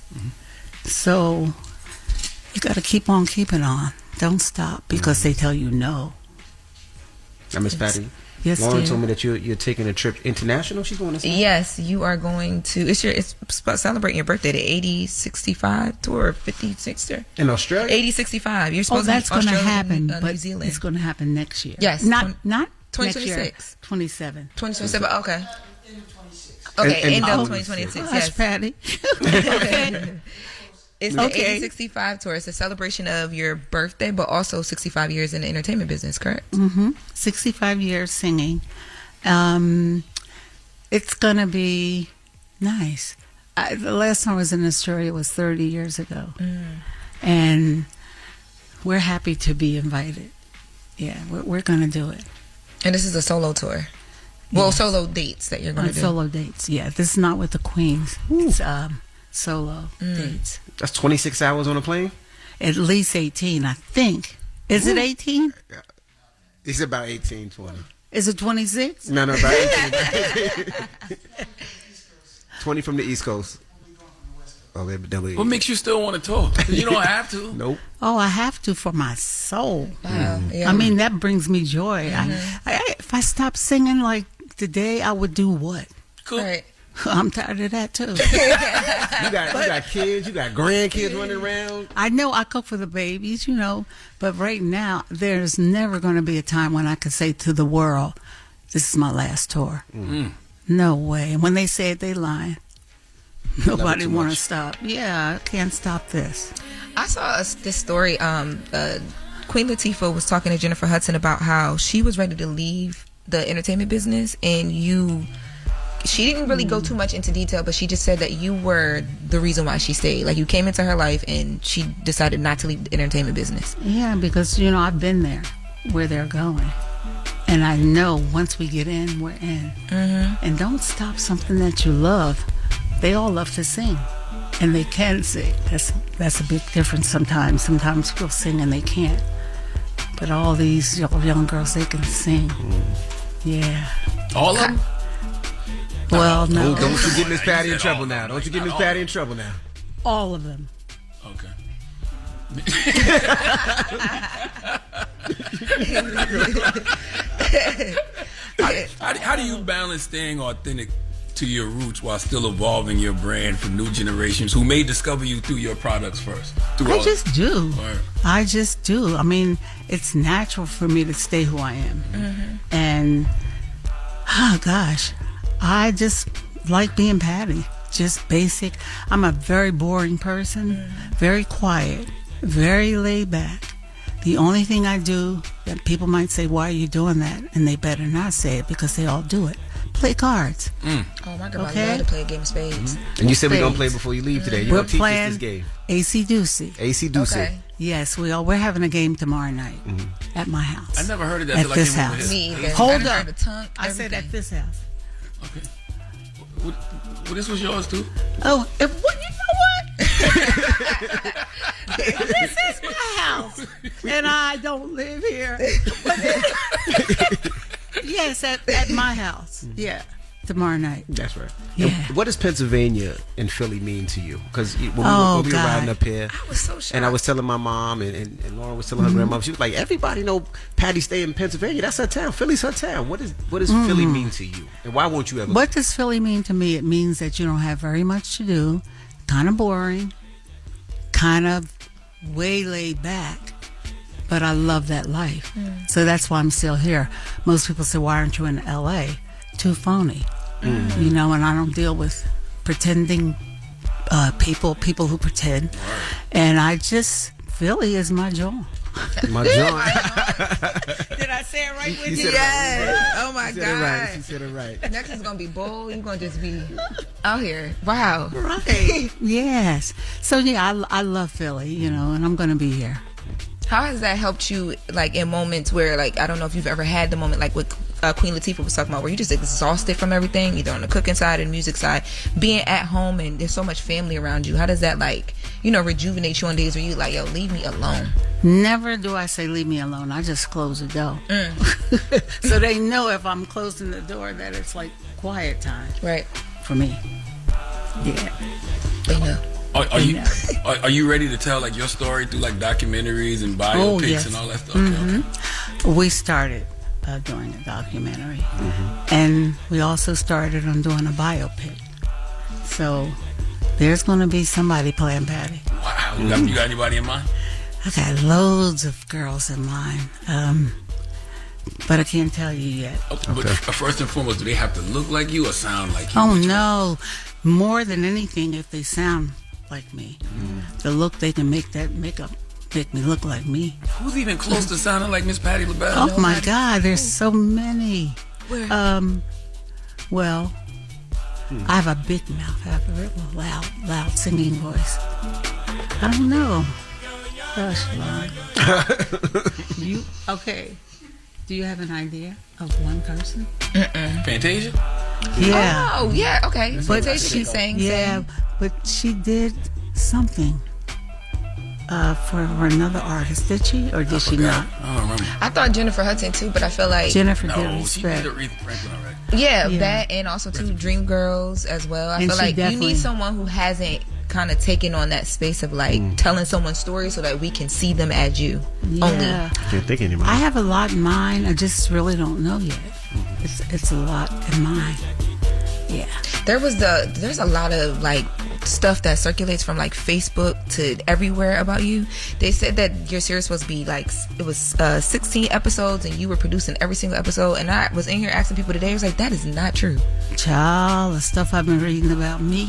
So you got to keep on keeping on. Don't stop because they tell you no. Now, Miss Patti, yes, Loren dear. told me that you're taking a trip international. She's going to see. Yes, you are going to. It's celebrating your birthday, the 80-65 tour, or 56 in Australia. 80-65. You're supposed that's to be going to Australia happen, and but New Zealand. it's going to happen next year. Yes, not 2026. Next year, 27. 2027. Okay. Okay, end of 2026. Yes, Patti. Okay. It's the 80-65 tour. It's a celebration of your birthday, but also 65 years in the entertainment business, correct? 65 years singing. It's going to be nice. The last time I was in Australia was 30 years ago. And we're happy to be invited. Yeah, we're going to do it. And this is a solo tour. Well, solo dates that you're going to do. Solo dates, yeah. This is not with the Queens. It's solo dates. That's 26 hours on a plane? At least 18, I think. Is it 18? It's about 18, 20. Is it 26? No, about 18. 20 from the East Coast. Oh, what makes you still want to talk? You don't have to. Nope. Oh, I have to for my soul. Wow. Yeah. I mean, that brings me joy. If I stopped singing like today, I would do what? Cool. Right. I'm tired of that too. You got kids, you got grandkids running around. I know I cook for the babies, but right now there's never going to be a time when I could say to the world, "This is my last tour." No way. And when they say it, they lying. Nobody want to stop. Yeah, I can't stop this. I saw this story. Queen Latifah was talking to Jennifer Hudson about how she was ready to leave the entertainment business, and she didn't really go too much into detail, but she just said that you were the reason why she stayed. Like, you came into her life and she decided not to leave the entertainment business. Yeah, because, I've been there where they're going. And I know once we get in, we're in. And don't stop something that you love. They all love to sing. And they can sing. That's a big difference sometimes. Sometimes people sing and they can't. But all these young girls, they can sing. Yeah. All of them? Well, no. Don't you get Miss Patti in trouble now. Don't you get Miss Patti in trouble now. All of them. Okay. How do you balance staying authentic to your roots while still evolving your brand for new generations who may discover you through your products first? I just do. I just do. I mean, it's natural for me to stay who I am. And, oh gosh, I just like being Patti. Just basic. I'm a very boring person, very quiet, very laid back. The only thing I do that people might say, why are you doing that? And they better not say it because they all do it. Play cards. Oh my God, I love to play a game of spades. And you said we're going to play before you leave today. You're going to teach us this game. AC Deucey. AC Deucey. Okay. Yes, we're having a game tomorrow night at my house. I never heard of that. At this house. Me either. Hold up. I said at this house. Okay. Well, this was yours too. Oh, you know what? This is my house, and I don't live here. Yes, at my house. Yeah, tomorrow night. That's right. Yeah. And what does Pennsylvania and Philly mean to you? Because when we were riding up here, I was so shocked. And I was telling my mom, and Lauren was telling her grandma, she was like, everybody know Patti stay in Pennsylvania. That's her town. Philly's her town. What does Philly mean to you? And why won't you ever? What does Philly mean to me? It means that you don't have very much to do, kind of boring, kind of way laid back. But I love that life. So that's why I'm still here. Most people say, why aren't you in L.A.? Too phony. You know, and I don't deal with pretending people who pretend. And Philly is my joy. My joy. Did I say it right with you? Yes. Oh my God. She said it right. Next is gonna be bold. You're gonna just be out here. Wow. Right. Yes. So yeah, I love Philly, you know, and I'm gonna be here. How has that helped you, like, in moments where, like, I don't know if you've ever had the moment, like, with Queen Latifah was talking about, where you're just exhausted from everything, either on the cooking side and music side, being at home and there's so much family around you. How does that, like, you know, rejuvenate you on days where you like, yo, leave me alone? Never do I say leave me alone. I just close the door. So they know if I'm closing the door that it's like quiet time. Right. For me. Yeah. They know. Are you ready to tell like your story through like documentaries and biopics and all that stuff? Okay. We started doing a documentary, and we also started on doing a biopic. So there's going to be somebody playing Patti. Wow, you got anybody in mind? I got loads of girls in mind, but I can't tell you yet. Okay. But first and foremost, do they have to look like you or sound like you? Oh no, more than anything, if they sound like me, the look they can make me look like me. Who's even close to sounding like Miss Patti LaBelle? Oh my God, there's so many. Where? Well, I have a big mouth. I have a real loud singing voice. I don't know. Gosh, Lauren. You okay? Do you have an idea of one person? Fantasia? Yeah. Oh, yeah. Okay. Fantasia, she sang. Yeah, but she did something for another artist. Did she, or did she not? I don't remember. I thought Jennifer Hudson too, but I feel like Jennifer did Respect. She did Aretha Franklin already. Yeah, that and also too Dreamgirls as well. I feel like you need someone who hasn't kind of taken on that space of like telling someone's story so that we can see them as you only. I can't think anymore. I have a lot in mind. I just really don't know yet. It's a lot in mind. Yeah. There's a lot of like stuff that circulates from like Facebook to everywhere about you. They said that your series was supposed to be like, it was 16 episodes and you were producing every single episode, and I was in here asking people today, I was like, that is not true. Child, the stuff I've been reading about me.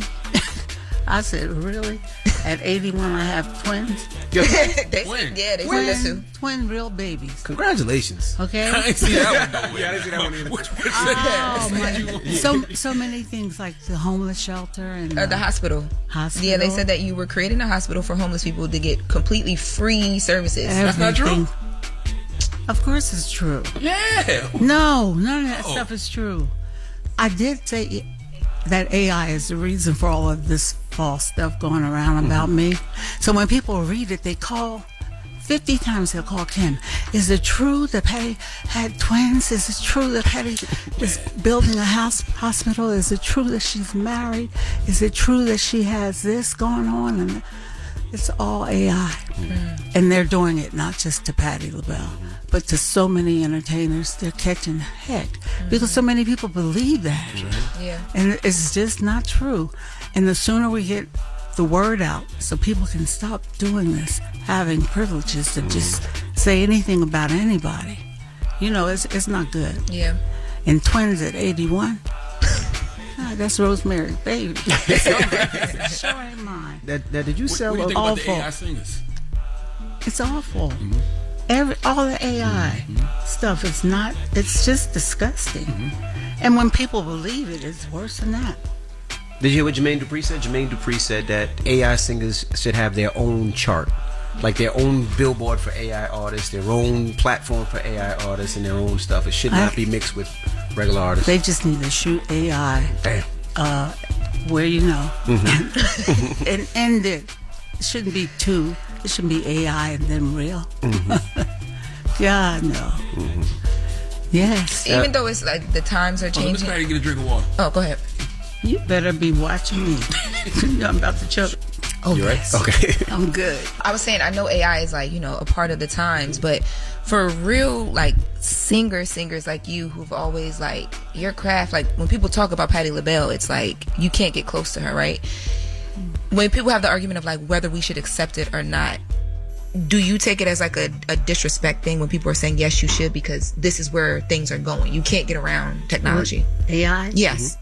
I said, really? At 81, I have twins. They said that too. Twin real babies. Congratulations. Okay. I didn't see that one. Yeah, I didn't see that one either. Oh my! So many things like the homeless shelter and the hospital. Yeah, they said that you were creating a hospital for homeless people to get completely free services. That's not true. Of course, it's true. Yeah. No, none of that stuff is true. I did say that AI is the reason for all of this false stuff going around about me. So when people read it, they call 50 times. They'll call Kim. Is it true that Patti had twins? Is it true that Patti is building a hospital? Is it true that she's married? Is it true that she has this going on? And it's all AI. And they're doing it not just to Patti LaBelle, but to so many entertainers. They're catching heck because so many people believe that. Yeah. And it's just not true. And the sooner we get the word out so people can stop doing this, having privileges to just say anything about anybody, you know, it's not good. Yeah. And twins at 81, that's Rosemary's baby. Sure ain't mine. Now, did you sell what do you think about the awful? AI singers? It's awful. All the AI stuff is not. It's just disgusting. And when people believe it, it's worse than that. Did you hear what Jermaine Dupri said? Jermaine Dupri said that AI singers should have their own chart, like their own billboard for AI artists, their own platform for AI artists, and their own stuff. It should not be mixed with regular artists. They just need to shoot AI. Damn. Where you know, and end it. It shouldn't be two. It should be AI and then real. God no. Yes. Even though it's like the times are changing. Let's try to get a drink of water. Oh, go ahead. You better be watching me. I'm about to choke. Oh, You're yes. right? Okay. I'm good. I was saying, I know AI is like, a part of the times, but for real, like singers like you who've always like your craft, like when people talk about Patti LaBelle, it's like you can't get close to her, right? When people have the argument of like whether we should accept it or not, do you take it as like a disrespect thing when people are saying yes, you should, because this is where things are going? You can't get around technology. AI? Yes.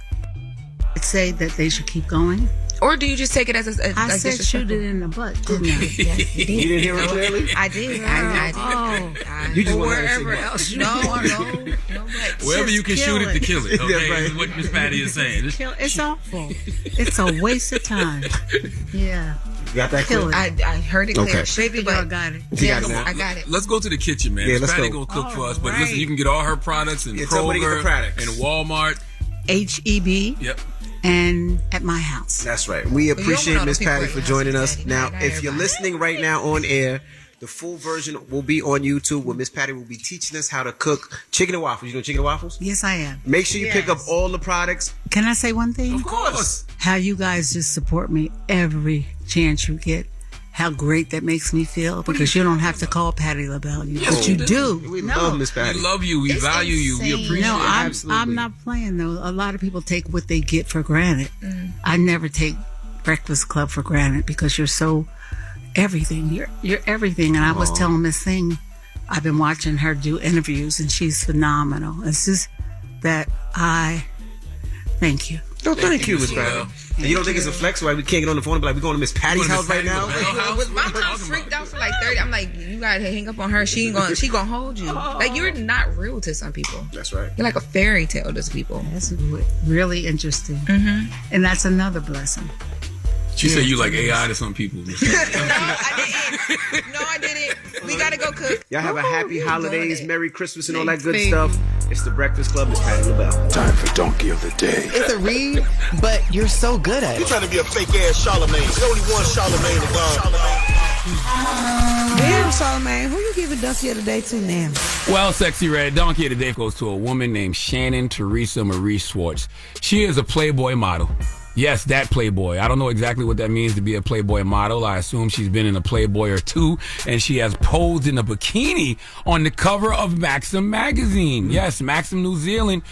I'd say that they should keep going. Or do you just take it as I said shoot it in the butt, didn't I? Yes, you did. You didn't hear it clearly? I did. I did. You just Or want her to say wherever butt. else. No. Wherever you can shoot it to kill it. Okay, Yeah, right. is what Miss Patti is saying. It's awful. It's a waste of time. Yeah. You got that Kill clear? it. I heard it clear. Okay. Baby, Y'all got it. You got Yes, it now? I got it. Let's go to the kitchen, man. Yeah, Miss let's Patti go. gonna cook for us, but listen, you can get all her products in tell me to get the Kroger products. and Walmart. HEB. Yep. And at my house. That's right. We you don't appreciate know the Miss people Patti at for your joining house, us. Daddy. Now, Not if you're everybody. listening right now on air, the full version will be on YouTube where Miss Patti will be teaching us how to cook chicken and waffles. You doing chicken and waffles? Yes, I am. Make sure you pick up all the products. Can I say one thing? Of course. How you guys just support me every chance you get. How great that makes me feel, because you don't have to call Patti LaBelle. But you do. We love Miss Patti. We love you. We It's value you. We insane. appreciate No, you. I'm not playing though. A lot of people take what they get for granted. I never take Breakfast Club for granted because you're so everything. You're everything. And I was telling Miss Thing, I've been watching her do interviews, and she's phenomenal. It's just that I thank you. No, thank you, Miss Well, Patti. And you don't think it's a flex why we can't get on the phone and be like, we're going to Miss Patti's Going to house Miss right now? Patti's house? My mom freaked out for like 30. I'm like, you gotta hang up on her. She gonna hold you. Like, you're not real to some people. That's right. You're like a fairy tale to some people. That's really interesting. And that's another blessing. She said you like AI to some people. No, I didn't. We gotta go cook. Y'all have a happy holidays, Merry Christmas, and all that good Thanks, stuff. It's the Breakfast Club, Miss Patti LaBelle. Time for Donkey of the Day. It's a read, but you're so good at You it. trying to be a fake ass Charlamagne. There's only one Charlamagne to go. Damn, Charlamagne, who you giving Donkey of the Day to now? Well, Sexy Red, Donkey of the Day goes to a woman named Shannon Teresa Marie Schwartz. She is a Playboy model. Yes, that Playboy. I don't know exactly what that means to be a Playboy model. I assume she's been in a Playboy or two, and she has posed in a bikini on the cover of Maxim magazine. Yes, Maxim New Zealand.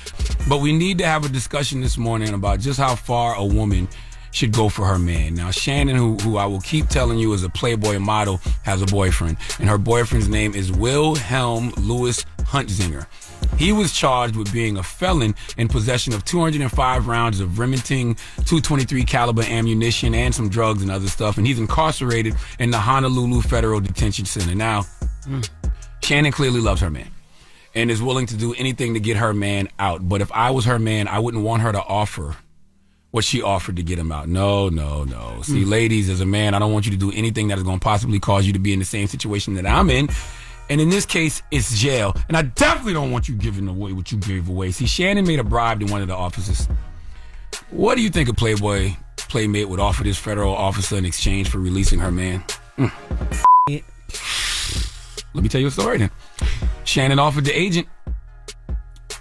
But we need to have a discussion this morning about just how far a woman should go for her man. Now, Shannon, who I will keep telling you is a Playboy model, has a boyfriend, and her boyfriend's name is Wilhelm Louis Huntzinger. He was charged with being a felon in possession of 205 rounds of Remington 223 caliber ammunition and some drugs and other stuff, and he's incarcerated in the Honolulu Federal Detention Center. Now, Shannon clearly loves her man and is willing to do anything to get her man out. But if I was her man, I wouldn't want her to offer what she offered to get him out. No. See, ladies, as a man, I don't want you to do anything that is going to possibly cause you to be in the same situation that I'm in. And in this case, it's jail. And I definitely don't want you giving away what you gave away. See, Shannon made a bribe to one of the officers. What do you think a Playboy Playmate would offer this federal officer in exchange for releasing her man? Let me tell you a story then. Shannon offered the agent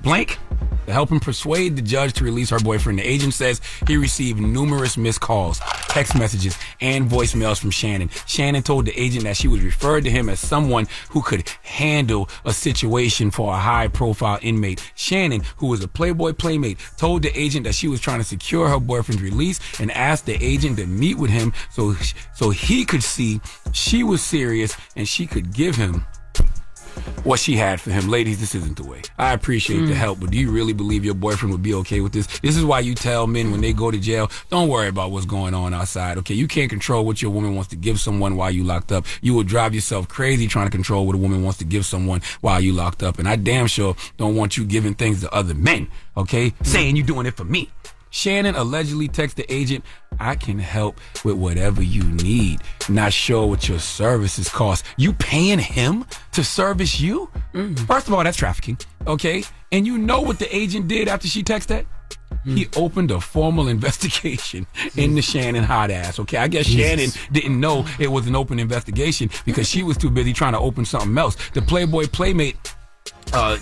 blank to help him persuade the judge to release her boyfriend. The agent says he received numerous missed calls, text messages, and voicemails from Shannon. Shannon told the agent that she was referred to him as someone who could handle a situation for a high-profile inmate. Shannon, who was a Playboy Playmate, told the agent that she was trying to secure her boyfriend's release and asked the agent to meet with him so he could see she was serious and she could give him what she had for him. Ladies, this isn't the way. I appreciate the help, but do you really believe your boyfriend would be okay with this? This is why you tell men when they go to jail, don't worry about what's going on outside, okay? You can't control what your woman wants to give someone while you locked up. You will drive yourself crazy trying to control what a woman wants to give someone while you locked up. And I damn sure don't want you giving things to other men, okay? Saying you're doing it for me. Shannon allegedly texted the agent, I can help with whatever you need. Not sure what your services cost. You paying him to service you? First of all, that's trafficking, okay? And you know what the agent did after she texted that? He opened a formal investigation into Shannon hot ass, okay? I guess Shannon didn't know it was an open investigation because she was too busy trying to open something else. The Playboy Playmate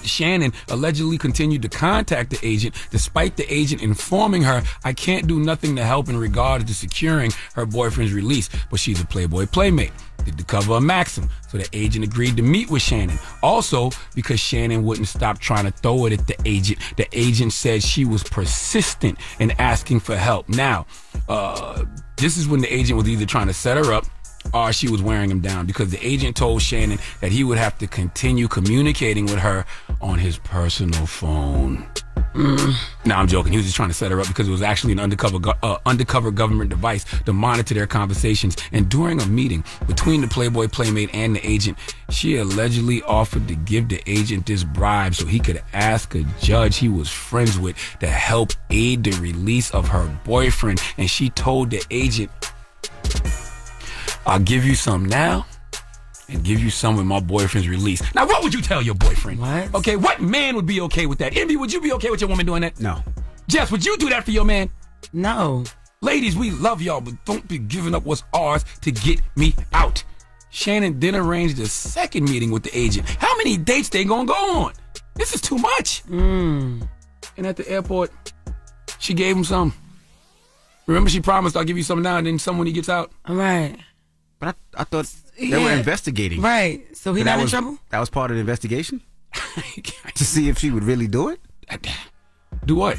Shannon allegedly continued to contact the agent despite the agent informing her, I can't do nothing to help in regard to securing her boyfriend's release, but she's a Playboy Playmate. Did the cover of Maxim, so the agent agreed to meet with Shannon. Also, because Shannon wouldn't stop trying to throw it at the agent said she was persistent in asking for help. Now, this is when the agent was either trying to set her up or she was wearing him down, because the agent told Shannon that he would have to continue communicating with her on his personal phone. No, I'm joking. He was just trying to set her up because it was actually an undercover government device to monitor their conversations. And during a meeting between the Playboy Playmate and the agent, she allegedly offered to give the agent this bribe so he could ask a judge he was friends with to help aid the release of her boyfriend. And she told the agent, I'll give you some now and give you some when my boyfriend's release. Now, what would you tell your boyfriend? What? Okay, what man would be okay with that? Envy, would you be okay with your woman doing that? No. Jess, would you do that for your man? No. Ladies, we love y'all, but don't be giving up what's ours to get me out. Shannon then arranged a second meeting with the agent. How many dates they gonna go on? This is too much. And at the airport, she gave him some. Remember, she promised, I'll give you some now and then some when he gets out? All right. But I thought they were investigating. Right. So he's not in trouble? That was part of the investigation? To see if she would really do it? Do what?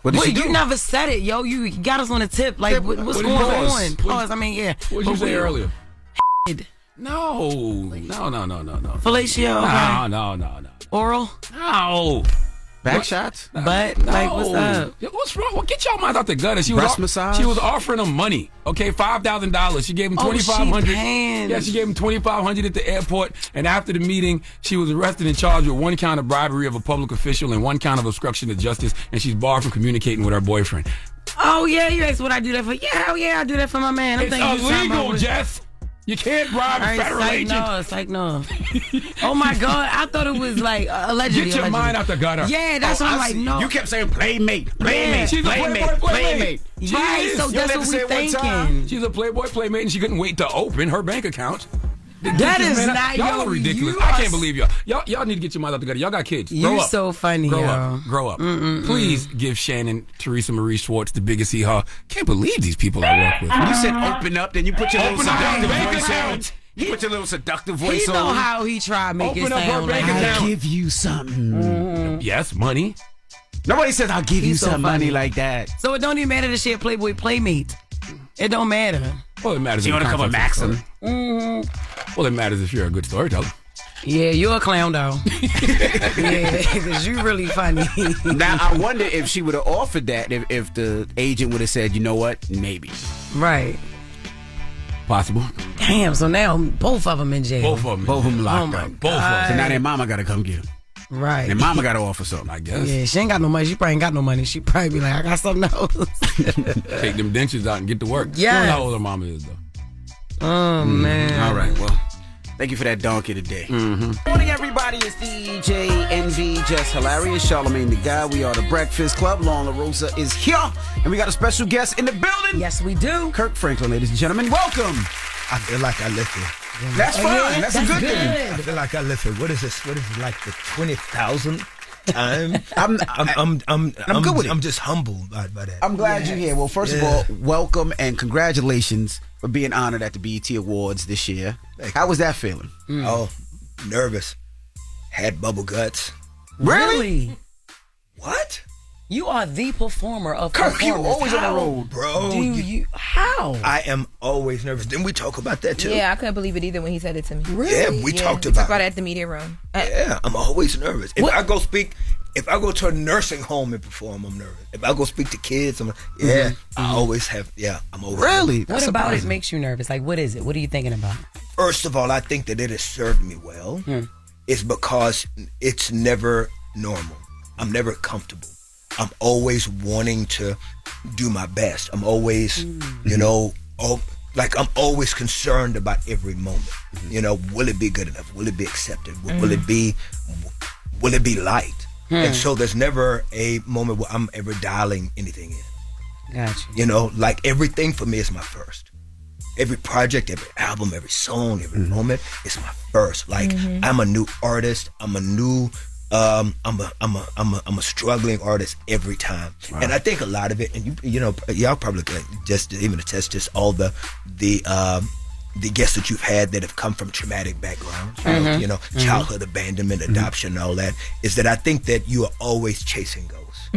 What did she do? You never said it, yo. You got us on a tip. Like, what's going on? Pause. I mean, yeah. What did you say earlier? No. Fellatio? Okay. No. Oral? No. Back shots? But, like, what's up? What's wrong? Well, get y'all mind out the gutter. Breast massage? She was offering him money. Okay, $5,000. She gave him $2,500. Yeah, she gave him $2,500 at the airport. And after the meeting, she was arrested and charged with 1 count of bribery of a public official and 1 count of obstruction of justice. And she's barred from communicating with her boyfriend. Oh, yeah, you asked what I do that for. Yeah, hell yeah, I do that for my man. It's illegal, Jess. You can't bribe a federal agent. It's like no. Oh my God, I thought it was like allegedly. Get your mind out the gutter. Yeah, that's what I'm like. No, you kept saying playmate. She's a Playboy Playmate. Right, so that's what we're thinking. She's a Playboy Playmate, and she couldn't wait to open her bank account. That is not y'all are ridiculous. I can't believe y'all. Y'all need to get your mind out together. Y'all got kids. Grow up. So funny. Grow up. Please give Shannon Teresa Marie Schwartz the biggest hee-haw. Can't believe these people I work with. You said open up, then you put your little seductive voice on. You put your little seductive voice on. He know how he tried making it sound. Open up her bank account. I'll give you something. Yes, money. Nobody says I'll give you some money like that. So it don't even matter that she a Playboy Playmate. It don't matter. Well, it matters. You want to cover Maxim? Well, it matters if you're a good storyteller. Yeah, you're a clown, though. Yeah, because you really funny. Now, I wonder if she would have offered that if the agent would have said, you know what, maybe. Right. Possible. Damn, so now both of them in jail. Both of them locked up. Both of them. So now their mama got to come get them. Right. Their mama got to offer something, I guess. Yeah, she ain't got no money. She probably ain't got no money. She probably be like, I got something else. Take them dentures out and get to work. Yeah. How old her mama is, though. Oh, man. All right, well, thank you for that donkey today. Morning, everybody. It's DJ NV, Jess Hilarious, Charlamagne the Guy. We are the Breakfast Club. Loren LoRosa is here, and we got a special guest in the building. Yes, we do. Kirk Franklin, ladies and gentlemen. Welcome. I feel like I live here. That's fine. Yeah, that's a good thing. I feel like I live here. What is this? What is it, like the 20,000th time? I'm good with it. I'm just humbled by that. I'm glad you're here. Well, first of all, welcome and congratulations for being honored at the BET Awards this year. How was that feeling? Oh, nervous. Had bubble guts. Really? What? You are the performer of Kirk, you performers. always on the road. Bro. How? I am always nervous. Didn't we talk about that too? Yeah, I couldn't believe it either when he said it to me. Really? Yeah, we talked about about it at the media room. Yeah, I'm always nervous. If I go to a nursing home and perform, I'm nervous. If I go speak to kids, I always have, I'm always Really? nervous. What about it makes you nervous? Like, what is it? What are you thinking about? First of all, I think that it has served me well. It's because it's never normal. I'm never comfortable. I'm always wanting to do my best. I'm always, I'm always concerned about every moment. Will it be good enough? Will it be accepted? Will it be liked? And so there's never a moment where I'm ever dialing anything in. Gotcha. Like everything for me is my first. every project, every album, every song, every moment is my first. Like I'm a new artist. I'm a new. I'm a struggling artist every time, and I think a lot of it, and you know, y'all probably can just even attest to all the guests that you've had that have come from traumatic backgrounds, you know, childhood abandonment, adoption, and all that. Is that I think that you are always chasing ghosts.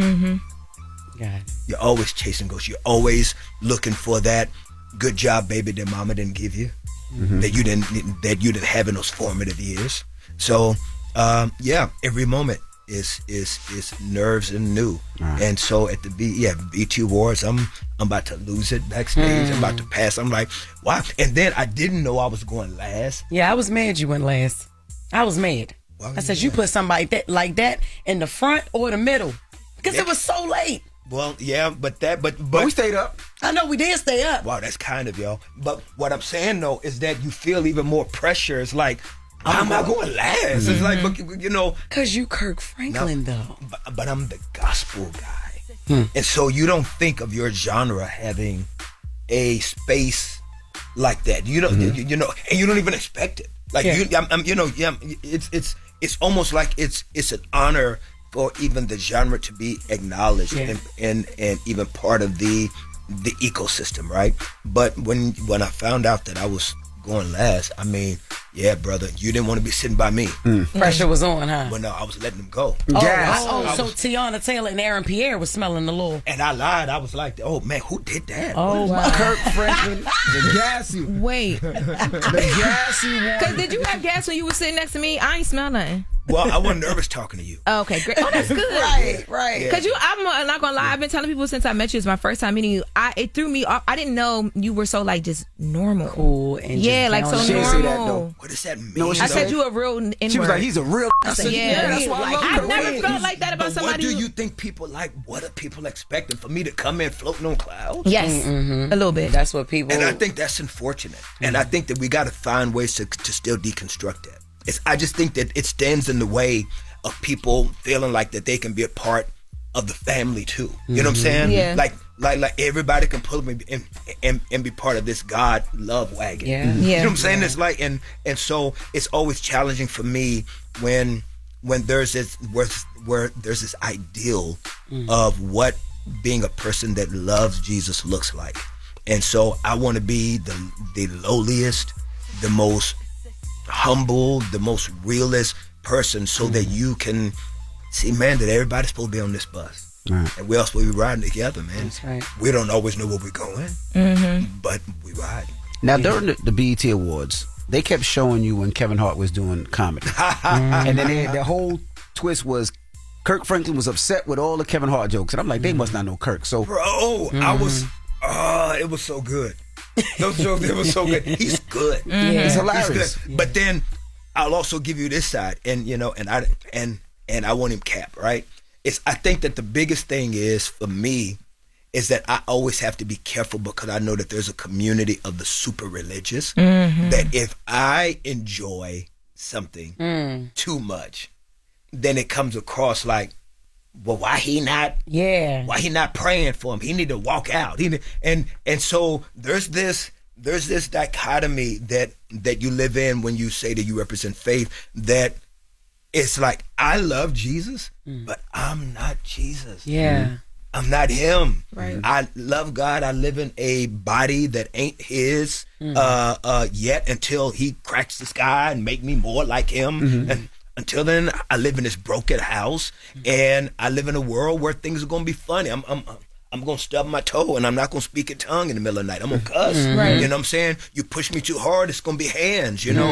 You're always chasing ghosts. You're always looking for that good job, baby, that mama didn't give you, that you didn't have in those formative years. So. Every moment is nerves and new, and so at the BET Awards, I'm about to lose it backstage. I'm about to pass. I'm like, wow! And then I didn't know I was going last. Yeah, I was mad you went last. I was mad. I said you put somebody like that in the front or the middle because it was so late. Well, yeah, but we stayed up. I know we did stay up. Wow, that's kind of y'all. But what I'm saying though is that you feel even more pressure. It's like. Why am I going last? It's like, you know. Because you Kirk Franklin, though. But I'm the gospel guy. And so you don't think of your genre having a space like that. You don't, you know, and you don't even expect it. Like, it's almost like it's an honor for even the genre to be acknowledged and even part of the ecosystem, right? But when I found out that I was going last, I mean, yeah, brother, you didn't want to be sitting by me. Pressure was on, huh? Well, no, I was letting them go. So Tiana Taylor and Aaron Pierre was smelling the little. And I lied. I was like, oh man, who did that? Oh, wow. Kirk Franklin, the gassy. Wait, the gassy one. Because did you have gas when you were sitting next to me? I ain't smell nothing. Well, I wasn't nervous talking to you. Oh, okay, great. Oh, that's good. Right. Because I'm not gonna lie. I've been telling people since I met you. It's my first time meeting you. It threw me off. I didn't know you were so like just normal, cool, and like so she normal. Didn't say that, though. What does that mean? No, I said you a real N-word. She was like, he's a real. I said, yeah, that's why I never felt like that about somebody. What do you think people like? What are people expecting for me to come in floating on clouds? Yes, a little bit. That's what people. And I think that's unfortunate. And I think that we got to find ways to still deconstruct that. I just think that it stands in the way of people feeling like that they can be a part of the family too. You know what I'm saying? Yeah. Like everybody can pull me and be part of this God love wagon. Yeah. You know what I'm saying? It's like and so it's always challenging for me when there's this where there's this ideal of what being a person that loves Jesus looks like. And so I want to be the lowliest, the most humble, the most realist person, so that you can see, man, that everybody's supposed to be on this bus, and we're all supposed to be riding together, man. That's right. We don't always know where we're going, but we ride. Now during the BET Awards, they kept showing you when Kevin Hart was doing comedy, and then the whole twist was Kirk Franklin was upset with all the Kevin Hart jokes, and I'm like, they must not know Kirk. So, bro, I was, it was so good. Those jokes, it was so good. He's good. He's hilarious. He's good. But then I'll also give you this side, and you know, and I want him cap, right? I think that the biggest thing is for me is that I always have to be careful, because I know that there's a community of the super religious that if I enjoy something too much, then it comes across like, well, why he not praying for him? He need to walk out. And so there's this dichotomy that you live in when you say that you represent faith, that it's like, I love Jesus, but I'm not Jesus. Yeah. I'm not him. Right. I love God. I live in a body that ain't his yet, until he cracks the sky and make me more like him. And until then, I live in this broken house, and I live in a world where things are gonna be funny. I'm gonna stub my toe, and I'm not gonna speak in tongue in the middle of the night. I'm gonna cuss. Right. You know what I'm saying? You push me too hard, it's gonna be hands. You know,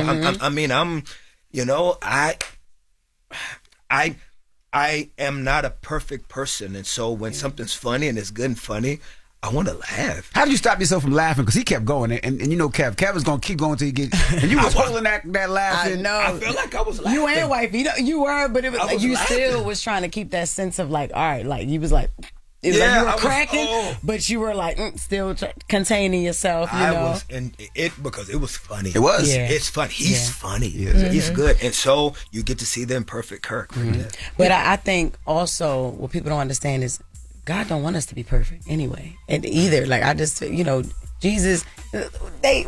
I am not a perfect person, and so when something's funny and it's good and funny, I want to laugh. How did you stop yourself from laughing? Because he kept going, and you know, Kev was gonna keep going till you get, and you was holding that laughing. I know. I felt like I was laughing. You and wifey, you were, but it was like you still was trying to keep that sense of like, all right, like you was like. It was like you were cracking, but you were like still containing yourself. You know? I was, and because it was funny. It was. Yeah. It's funny. He's funny. He's good, and so you get to see the imperfect Kirk. But I think also what people don't understand is God don't want us to be perfect anyway. And either, like I just Jesus,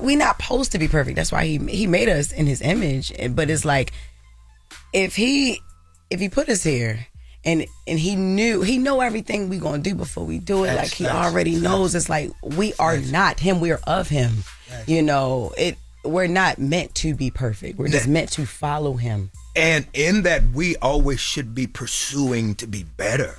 we not supposed to be perfect. That's why he made us in his image. But it's like, if he put us here and he know everything we gonna do before we do it. Like he already knows. It's like we are not him. We are of him. You know, we're not meant to be perfect. We're just meant to follow him. And in that, we always should be pursuing to be better.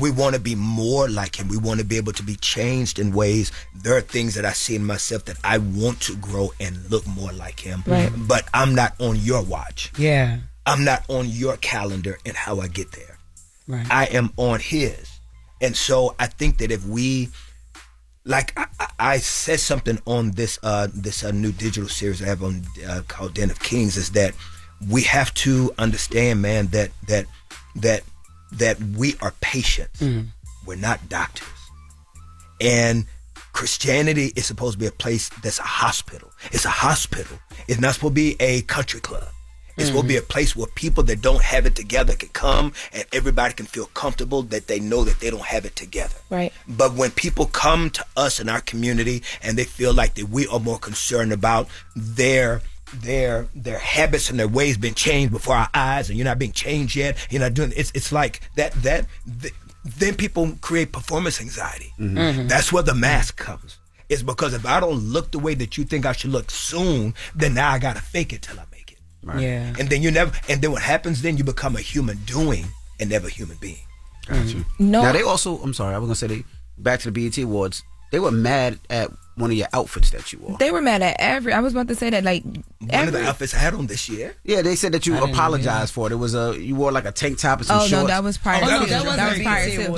We want to be more like him. We want to be able to be changed in ways. There are things that I see in myself that I want to grow and look more like him. Right. But I'm not on your watch. Yeah. I'm not on your calendar and how I get there. Right. I am on his. And so I think that if we, like I said something on this new digital series I have on called Den of Kings, is that we have to understand, man, that we are patients. We're not doctors. And Christianity is supposed to be a place that's a hospital. It's a hospital. It's not supposed to be a country club. It's supposed to be a place where people that don't have it together can come and everybody can feel comfortable that they know that they don't have it together. Right. But when people come to us in our community and they feel like that we are more concerned about their habits and their ways being changed before our eyes, and you're not being changed yet, you're not doing it's like that then people create performance anxiety. That's where the mask comes. It's because if I don't look the way that you think I should look soon, then now I gotta fake it till I make it. Right. Yeah. And then what happens then, you become a human doing and never a human being. Gotcha. Now they also, I'm sorry, I was gonna say back to the BET Awards, they were mad at one of your outfits that you wore. They were mad at I was about to say that, like, one of the outfits I had on this year. Yeah, they said that you apologized for it. It was you wore like a tank top and some shorts. No, that was prior. That was prior too.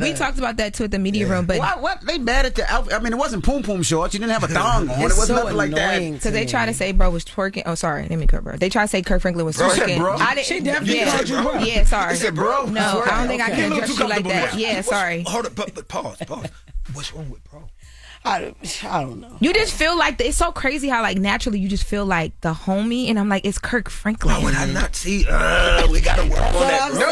We talked about that too at the media room, but what they mad at the outfit? I mean, it wasn't poom poom shorts. You didn't have a thong on. It wasn't nothing like that. Because they try to say bro was twerking. Oh, sorry, let me cut bro. They try to say Kirk Franklin was twerking. Bro. I didn't. She definitely called you bro. Yeah, sorry. They said bro. No, I don't think I can address you like that. Yeah, sorry. Hold up, but pause. What's wrong with bro? I don't know. You just feel like it's so crazy how, like, naturally you just feel like the homie, and I'm like, it's Kirk Franklin. Why would I not see? We gotta work on that, bro.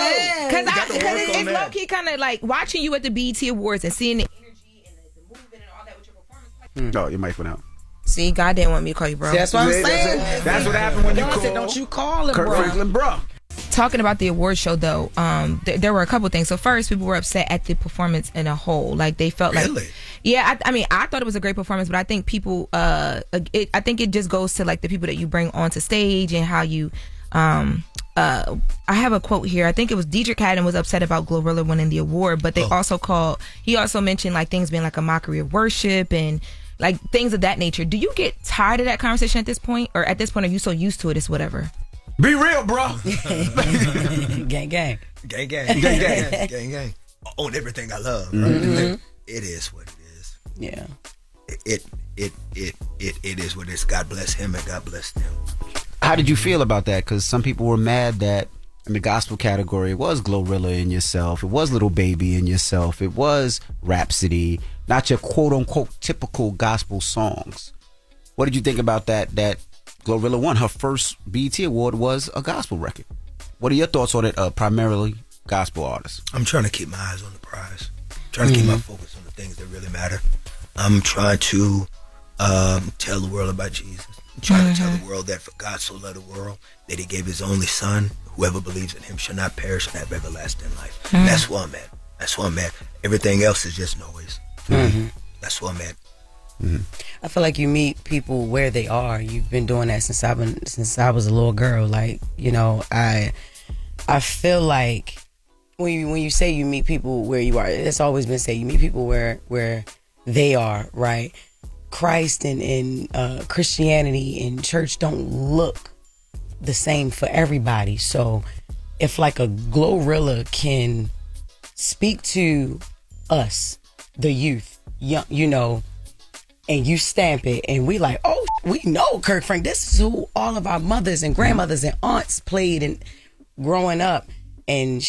Because it's low key kind of like watching you at the BET Awards and seeing the energy and the movement and all that with your performance. No, your mic went out. See, God didn't want me to call you bro. That's what I'm saying. That's what happened when you called. Don't you call him Kirk bro? Franklin, bro. Talking about the award show though, there were a couple things. So first, people were upset at the performance in a whole. Like they felt like, yeah, I mean, I thought it was a great performance, but I think people, I think it just goes to like the people that you bring onto stage and how you, I have a quote here. I think it was Dietrich Haddon was upset about Glorilla winning the award, but they he also mentioned like things being like a mockery of worship and like things of that nature. Do you get tired of that conversation at this point, or at this point are you so used to it it's whatever? Be real, bro. Gang, gang. Gang, gang. Gang, gang. Gang, gang. On everything I love. Right? It is what it is. Yeah. It is what it is. God bless him and God bless them. How did you feel about that? Because some people were mad that in the gospel category, it was Glorilla in Yourself, it was Little Baby in Yourself, it was Rhapsody, not your quote-unquote typical gospel songs. What did you think about that Glorilla won? Her first BET award was a gospel record. What are your thoughts on it, primarily gospel artists? I'm trying to keep my eyes on the prize. I'm trying to keep my focus on the things that really matter. I'm trying to tell the world about Jesus. I'm trying to tell the world that for God so loved the world that he gave his only son. Whoever believes in him shall not perish and have everlasting life. That's where I'm at. That's where I'm at. Everything else is just noise. That's where I'm at. I feel like you meet people where they are. You've been doing that since I was a little girl. Like, you know, I feel like when you say you meet people where you are, it's always been said you meet people where they are, right? Christ and Christianity and church don't look the same for everybody. So if like a Glorilla can speak to us, the youth, young, you know, and you stamp it and we like, oh, we know Kirk Frank. This is who all of our mothers and grandmothers and aunts played and growing up. And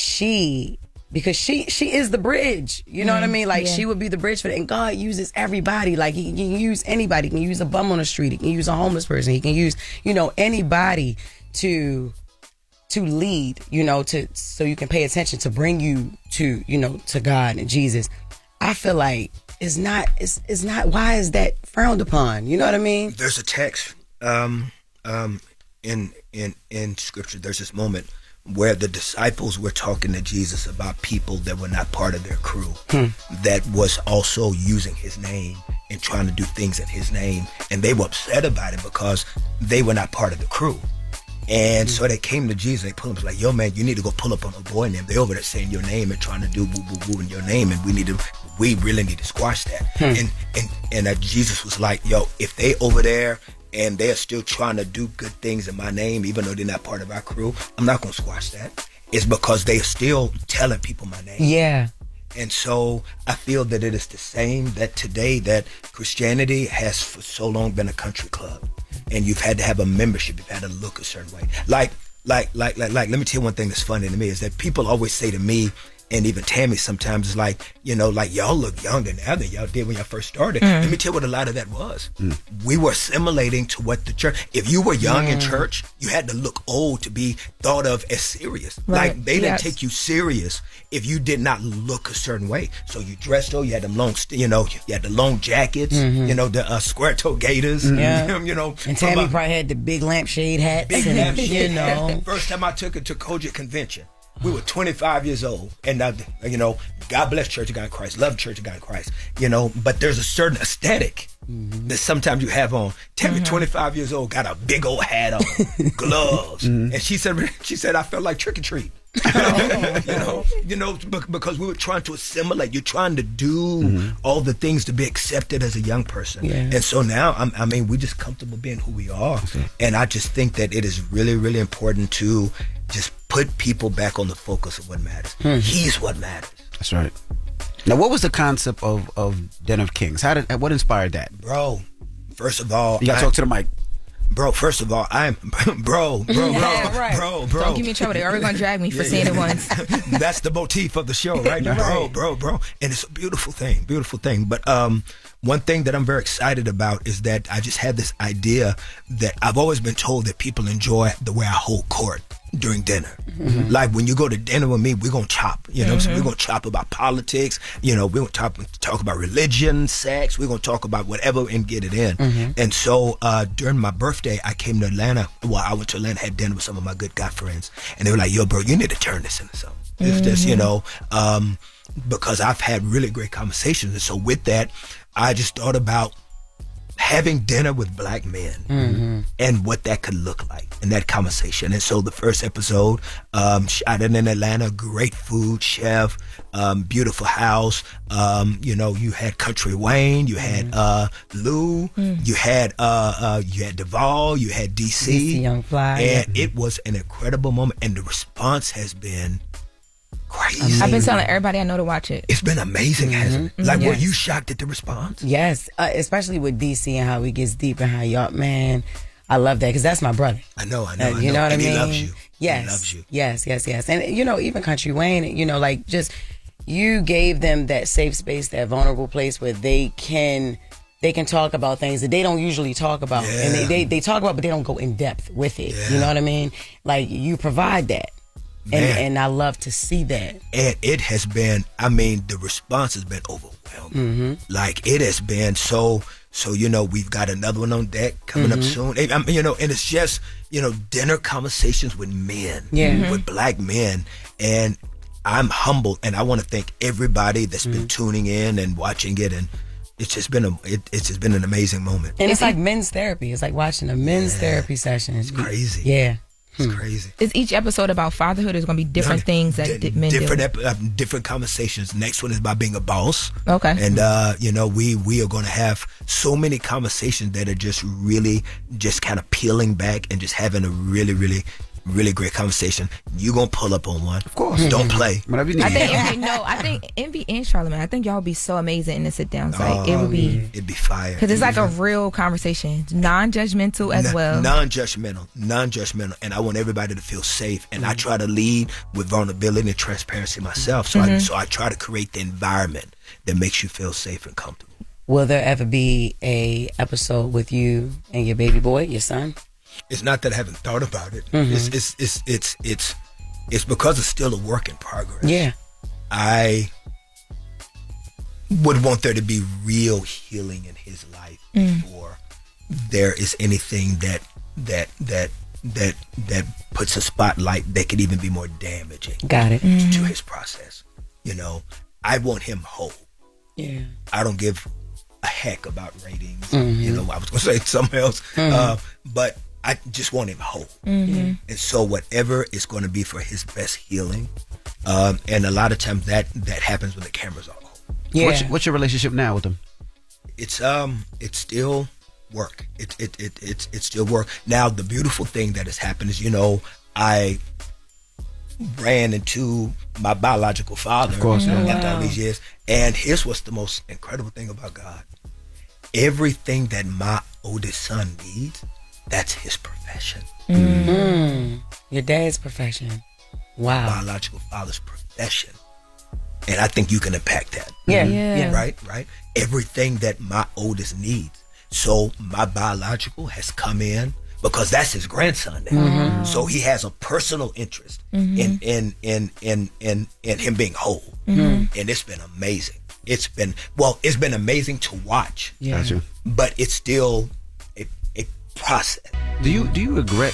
because she is the bridge. You know what I mean? Like she would be the bridge for that. And God uses everybody. Like he can use anybody. He can use a bum on the street. He can use a homeless person. He can use, you know, anybody to lead, you know, so you can pay attention, to bring you to, you know, to God and Jesus. I feel like is not. Why is that frowned upon? You know what I mean? There's a text in scripture. There's this moment where the disciples were talking to Jesus about people that were not part of their crew, that was also using his name and trying to do things in his name, and they were upset about it because they were not part of the crew. And so they came to Jesus. They pulled him like, "Yo, man, you need to go pull up on a boy and them. They over there saying your name and trying to do woo woo woo in your name, and we really need to squash that." And Jesus was like, "Yo, if they over there and they're still trying to do good things in my name, even though they're not part of our crew, I'm not gonna squash that. It's because they're still telling people my name." Yeah. And so I feel that it is the same, that today that Christianity has for so long been a country club, and you've had to have a membership, you've had to look a certain way. Like, let me tell you one thing that's funny to me is that people always say to me, and even Tammy sometimes, is like, like, y'all look younger now than y'all did when y'all first started. Let me tell you what a lot of that was. We were assimilating to what the church, if you were young in church, you had to look old to be thought of as serious. Right. Like, they didn't take you serious if you did not look a certain way. So you dressed, you had them long, you had the long jackets, the square toe gaiters, Yeah. And Tammy probably had the big lampshade hats. Big lampshade. First time I took it to Kojic Convention, we were 25 years old, and God bless Church of God in Christ, love Church of God in Christ, but there's a certain aesthetic that sometimes you have on. Tammy, 25 years old, got a big old hat on, gloves, and she said, I felt like trick or treat. Because we were trying to assimilate. You're trying to do all the things to be accepted as a young person. Yeah. And so now, we're just comfortable being who we are. And I just think that it is really, really important to just put people back on the focus of what matters. He's what matters. That's right. Now, what was the concept of Den of Kings? What inspired that? Bro, first of all, you gotta talk to the mic. Bro, first of all, bro. Don't give me in trouble. They're already gonna drag me for saying it once. That's the motif of the show, right? Bro. And it's a beautiful thing. But one thing that I'm very excited about is that I just had this idea that I've always been told that people enjoy the way I hold court during dinner. Like, when you go to dinner with me, we're gonna chop. So we're gonna chop about politics. We're gonna talk about religion, sex. We're gonna talk about whatever and get it in. And so during my birthday, I came to Atlanta. Well, I went to Atlanta, had dinner with some of my good guy friends, and they were like, "Yo, bro, you need to turn this into something." It's just, because I've had really great conversations, and so with that, I just thought about having dinner with black men and what that could look like in that conversation. And so the first episode, shot it in Atlanta, great food, chef, beautiful house. You had Country Wayne, you had Lou, you had Duval, you had DC Young Fly, and it was an incredible moment, and the response has been crazy. I've been telling everybody I know to watch it. It's been amazing, hasn't it? Like, were you shocked at the response? Yes, especially with DC and how he gets deep and how y'all, man, I love that because that's my brother. I know. You know what I mean? He loves you. Yes. He loves you. Yes. And, even Country Wayne, just you gave them that safe space, that vulnerable place where they can talk about things that they don't usually talk about. Yeah. And they talk about, but they don't go in depth with it. Yeah. You know what I mean? Like, you provide that. And I love to see that. And it has been, the response has been overwhelming. Like, it has been so, we've got another one on deck coming up soon. And it's just, dinner conversations with men, with black men. And I'm humbled, and I want to thank everybody that's been tuning in and watching it. And it's just been an amazing moment. And it's like men's therapy. It's like watching a men's therapy session. It's crazy. Yeah. It's crazy. Is each episode about fatherhood? There's going to be different things that men do. Different conversations. Next one is about being a boss. Okay. And we are going to have so many conversations that are just really just kind of peeling back and just having a really, really, really great conversation. You gonna pull up on one? Of course. Don't play. Whatever you need. I think Envy and Charlamagne, I think y'all would be so amazing in the sit down site. It'd be fire. Because it's like a real conversation, non-judgmental as well. Non-judgmental, and I want everybody to feel safe. And I try to lead with vulnerability and transparency myself. So I try to create the environment that makes you feel safe and comfortable. Will there ever be a episode with you and your baby boy, your son? It's not that I haven't thought about it. It's because it's still a work in progress. Yeah. would want there to be real healing in his life before there is anything that puts a spotlight that could even be more damaging. Got it. To his process. You know, I want him whole. Yeah. I don't give a heck about ratings. You know, I was going to say something else, but I just want him whole. And so whatever is going to be for his best healing, and a lot of times that happens when the cameras are on. Yeah. What's your relationship now with him? It's still work. It's still work. Now the beautiful thing that has happened is, you know, I ran into my biological father, of course, after all these years, and here's what's the most incredible thing about God: everything that my oldest son needs, that's his profession. Your dad's profession. Wow. My biological father's profession. And I think you can impact that. Yeah. Right. Everything that my oldest needs. So my biological has come in because that's his grandson now. So he has a personal interest in him being whole. And it's been amazing. It's been amazing to watch. Yeah. Gotcha. But it's still a process. Do you regret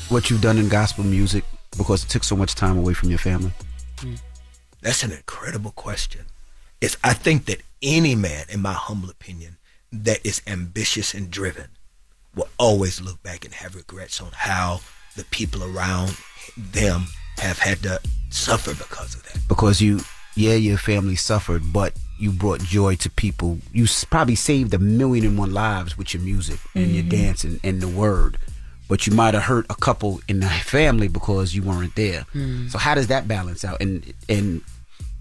what you've done in gospel music because it took so much time away from your family? That's an incredible question. I think that any man, in my humble opinion, that is ambitious and driven will always look back and have regrets on how the people around them have had to suffer because of that. Because your family suffered, but you brought joy to people. You probably saved 1,000,001 lives with your music and your dance and the word. But you might have hurt a couple in the family because you weren't there. So how does that balance out? And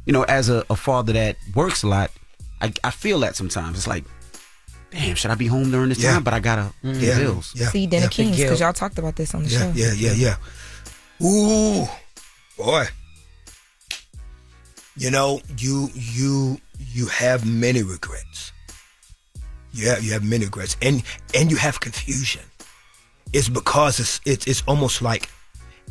you know, as a father that works a lot, I feel that sometimes. It's like, damn, should I be home during this time? But I gotta pay bills. See, Den of Kings, because y'all talked about this on the show. Yeah. Ooh, boy. You know, you have many regrets. You have many regrets, and you have confusion. It's because it's almost like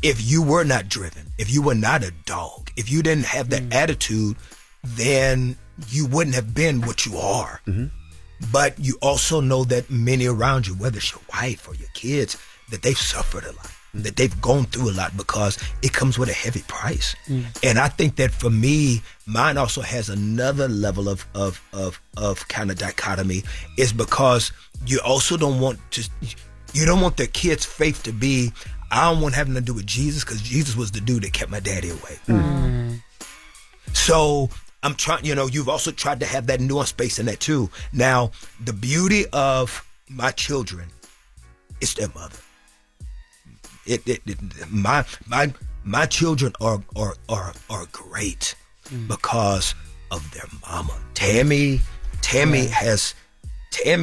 if you were not driven, if you were not a dog, if you didn't have that attitude, then you wouldn't have been what you are. But you also know that many around you, whether it's your wife or your kids, that they've suffered a lot, that they've gone through a lot because it comes with a heavy price. And I think that for me, mine also has another level of kind of dichotomy, is because you also don't want their kids' faith to be, I don't want having to do with Jesus because Jesus was the dude that kept my daddy away. So I'm trying, you know, you've also tried to have that nuanced space in that too. Now, the beauty of my children is their mother. My children are great because of their mama. Tammy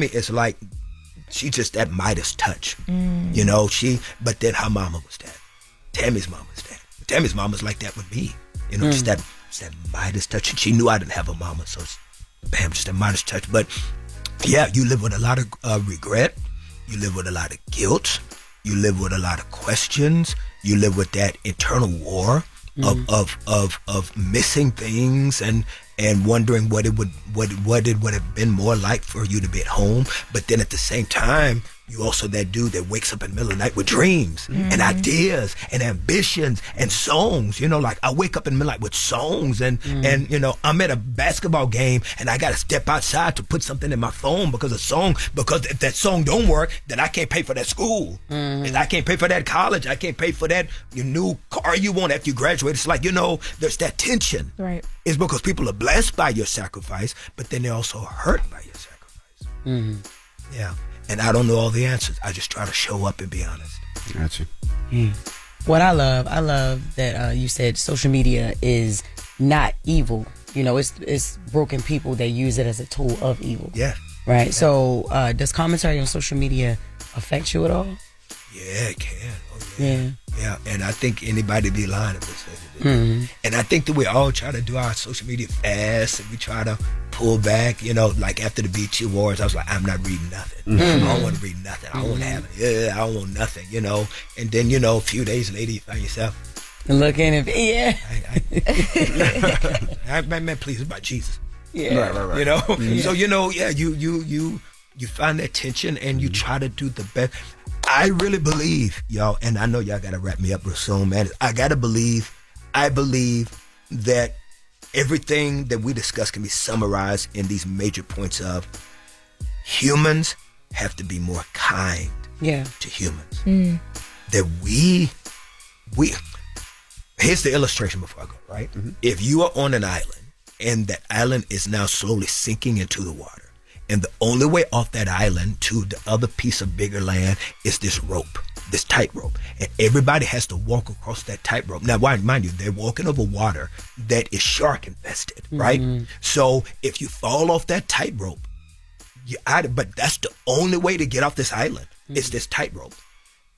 is like, she just that Midas touch, you know. But then her mama was that. Tammy's mama was that. Tammy's mama's like that with me, you know, just that Midas touch. And she knew I didn't have a mama, so bam, just that Midas touch. But yeah, you live with a lot of regret. You live with a lot of guilt. You live with a lot of questions. You live with that internal war of missing things and wondering what it would have been more like for you to be at home. But then at the same time, you also that dude that wakes up in the middle of the night with dreams and ideas and ambitions and songs. You know, like I wake up in the middle of the night with songs and you know, I'm at a basketball game and I got to step outside to put something in my phone because if that song don't work, then I can't pay for that school. And I can't pay for that college. I can't pay for that your new car you want after you graduate. It's like, you know, there's that tension. Right. It's because people are blessed by your sacrifice, but then they're also hurt by your sacrifice. Yeah. And I don't know all the answers. I just try to show up and be honest. Gotcha. What I love that you said social media is not evil. You know, it's broken people that use it as a tool of evil. Yeah. Right. Yeah. So does commentary on social media affect you at all? Yeah, it can. Oh, yeah. Yeah, and I think anybody be lying if they say that. And I think that we all try to do our social media fast and we try to pull back. You know, like after the BET Awards, I was like, I'm not reading nothing. I don't want to read nothing. I don't want to have it. I don't want nothing, you know. And then, you know, a few days later, you find yourself looking at man, please, it's about Jesus. Yeah. Right. You know? So, you find that tension and you try to do the best. I really believe, y'all, and I know y'all got to wrap me up real soon, man. I believe that everything that we discuss can be summarized in these major points of humans have to be more kind to humans. That we here's the illustration before I go, right? If you are on an island and that island is now slowly sinking into the water, and the only way off that island to the other piece of bigger land is this rope, this tightrope. And everybody has to walk across that tightrope. Now, mind you, they're walking over water that is shark infested, right? So if you fall off that tightrope, but that's the only way to get off this island. It's this tightrope.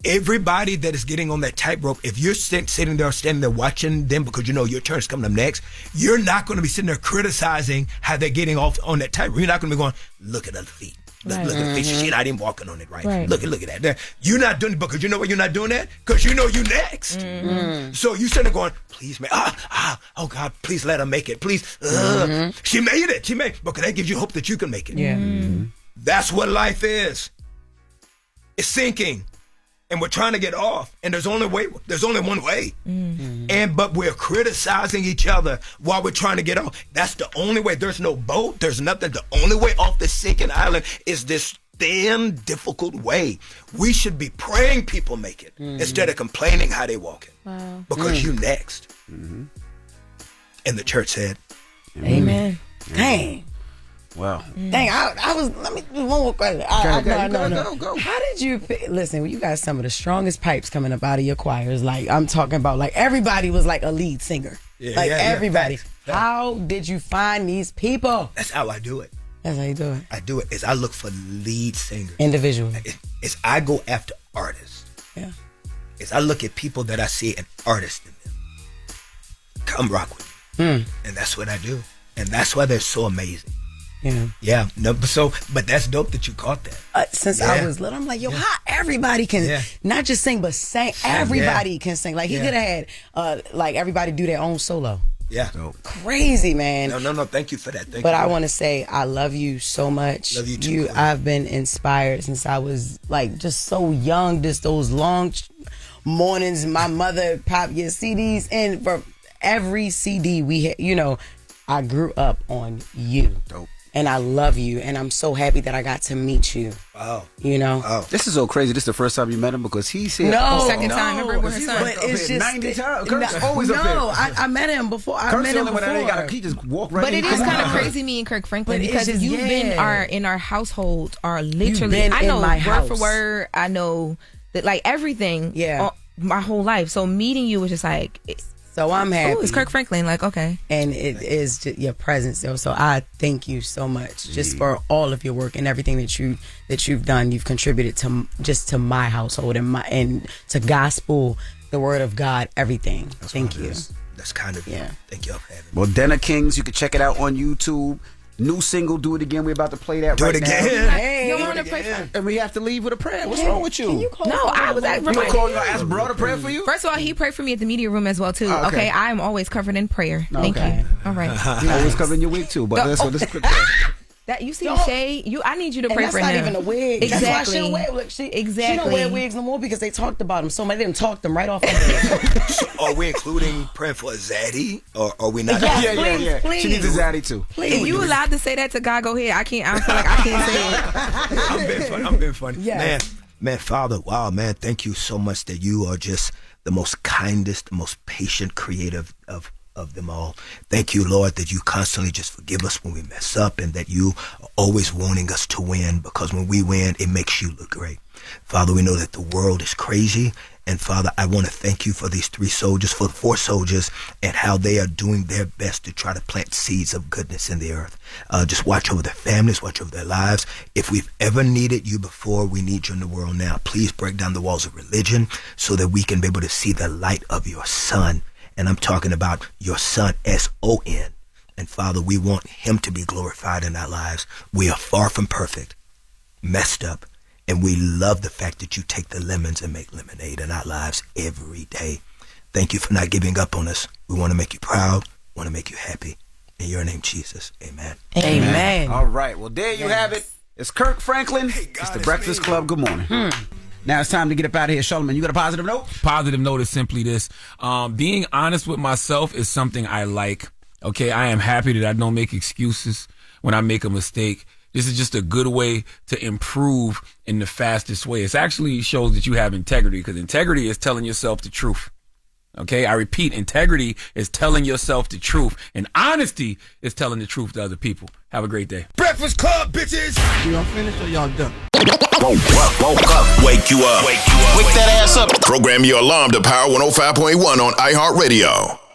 Everybody that is getting on that tightrope, if you're standing there watching them because you know your turn is coming up next, you're not going to be sitting there criticizing how they're getting off on that tightrope. You're not going to be going, look at her feet. Look at the feet. She's not even walking on it right. Look at that. You're not doing it because you know why you're not doing that? Because you know you next. So you sitting there going, please, man. Oh God, please let her make it. Please. She made it. Because that gives you hope that you can make it. That's what life is. It's sinking. And we're trying to get off, and there's only one way. But we're criticizing each other while we're trying to get off. That's the only way. There's no boat. There's nothing. The only way off this sinking island is this thin, difficult way. We should be praying people make it instead of complaining how they walking. Wow. Because you next. And the church said, Amen. Dang. Wow. Dang, I was, let me do one more question. Go. How did you listen, you got some of the strongest pipes coming up out of your choirs. Like, I'm talking about, like, everybody was like a lead singer. Everybody. How did you find these people? That's how I do it. That's how you do it. I do it is I look for lead singers. Individual. It's I go after artists. Yeah. Is I look at people that I see an artist in them. Come rock with me. And that's what I do. And that's why they're so amazing. Yeah. No, but that's dope that you caught that. Since I was little, I'm like, yo, how everybody can not just sing, but sing. Everybody can sing. Like, he could have had, like, everybody do their own solo. Yeah. Crazy, man. No. Thank you for that. But I want to say, I love you so much. Love you too. I've been inspired since I was, like, just so young. Just those long mornings, my mother pop your CDs, and for every CD we had, I grew up on you. Dope. And I love you, and I'm so happy that I got to meet you. Wow. Wow. This is so crazy. This is the first time you met him because he's here. Second time. Remember with her son? But it's just 90 times. Kirk's always up here. I met him before. He just walked right in. But it is kind of crazy, me and Kirk Franklin, because you've been in our household are literally. I know word for word. I know that, like, everything. My whole life. So meeting you was just like. So I'm happy. Oh, it's Kirk Franklin. Like, okay. And it is just your presence, though. So I thank you so much just for all of your work and everything that you've done. You've contributed to my household and to gospel, the word of God, everything. Thank you. That's kind of Thank y'all for having me. Well, Den of Kings, you can check it out on YouTube. New single, Do It Again. We're about to play that right now. Do it again. Hey, you want to pray? And we have to leave with a prayer. What's wrong with you? I was at. You gonna ask bro to pray for you? First of all, he prayed for me at the media room as well too. Okay, I am always covered in prayer. Thank you. All right. You always covering your wig too, but this is quick prayer. That you see the shade. I need you to pray for him. That's not even a wig. Exactly. That's why she don't wear. Look, she don't wear wigs no more because they talked about him so much. They didn't talk them right off. So are we including praying for a zaddy, or are we not? Yeah. Please. She needs a zaddy too. Please. If you allowed to say that to God, go ahead. I can't. I feel like I can't say it. I'm being funny. Yeah. Man, Father, wow, man, thank you so much that you are just the most kindest, the most patient, creative of them all. Thank you, Lord, that you constantly just forgive us when we mess up, and that you are always wanting us to win, because when we win, it makes you look great. Father, we know that the world is crazy, and Father, I want to thank you for these 3 soldiers, for the 4 soldiers, and how they are doing their best to try to plant seeds of goodness in the earth. Just watch over their families, watch over their lives. If we've ever needed you before, we need you in the world now. Please break down the walls of religion so that we can be able to see the light of your Son. And I'm talking about your Son, S-O-N. And Father, we want him to be glorified in our lives. We are far from perfect, messed up, and we love the fact that you take the lemons and make lemonade in our lives every day. Thank you for not giving up on us. We want to make you proud, want to make you happy. In your name, Jesus. Amen. Amen. All right. Well, there you have it. It's Kirk Franklin. It's the Breakfast Club. Good morning. Now it's time to get up out of here. Charlamagne, you got a positive note? Positive note is simply this. Being honest with myself is something I like. Okay, I am happy that I don't make excuses when I make a mistake. This is just a good way to improve in the fastest way. It actually shows that you have integrity, because integrity is telling yourself the truth. Okay, I repeat, integrity is telling yourself the truth, and honesty is telling the truth to other people. Have a great day. Breakfast Club, bitches. Y'all finished or y'all done? Woke up. Wake you up. Wake that ass up. Program your alarm to Power 105.1 on iHeartRadio.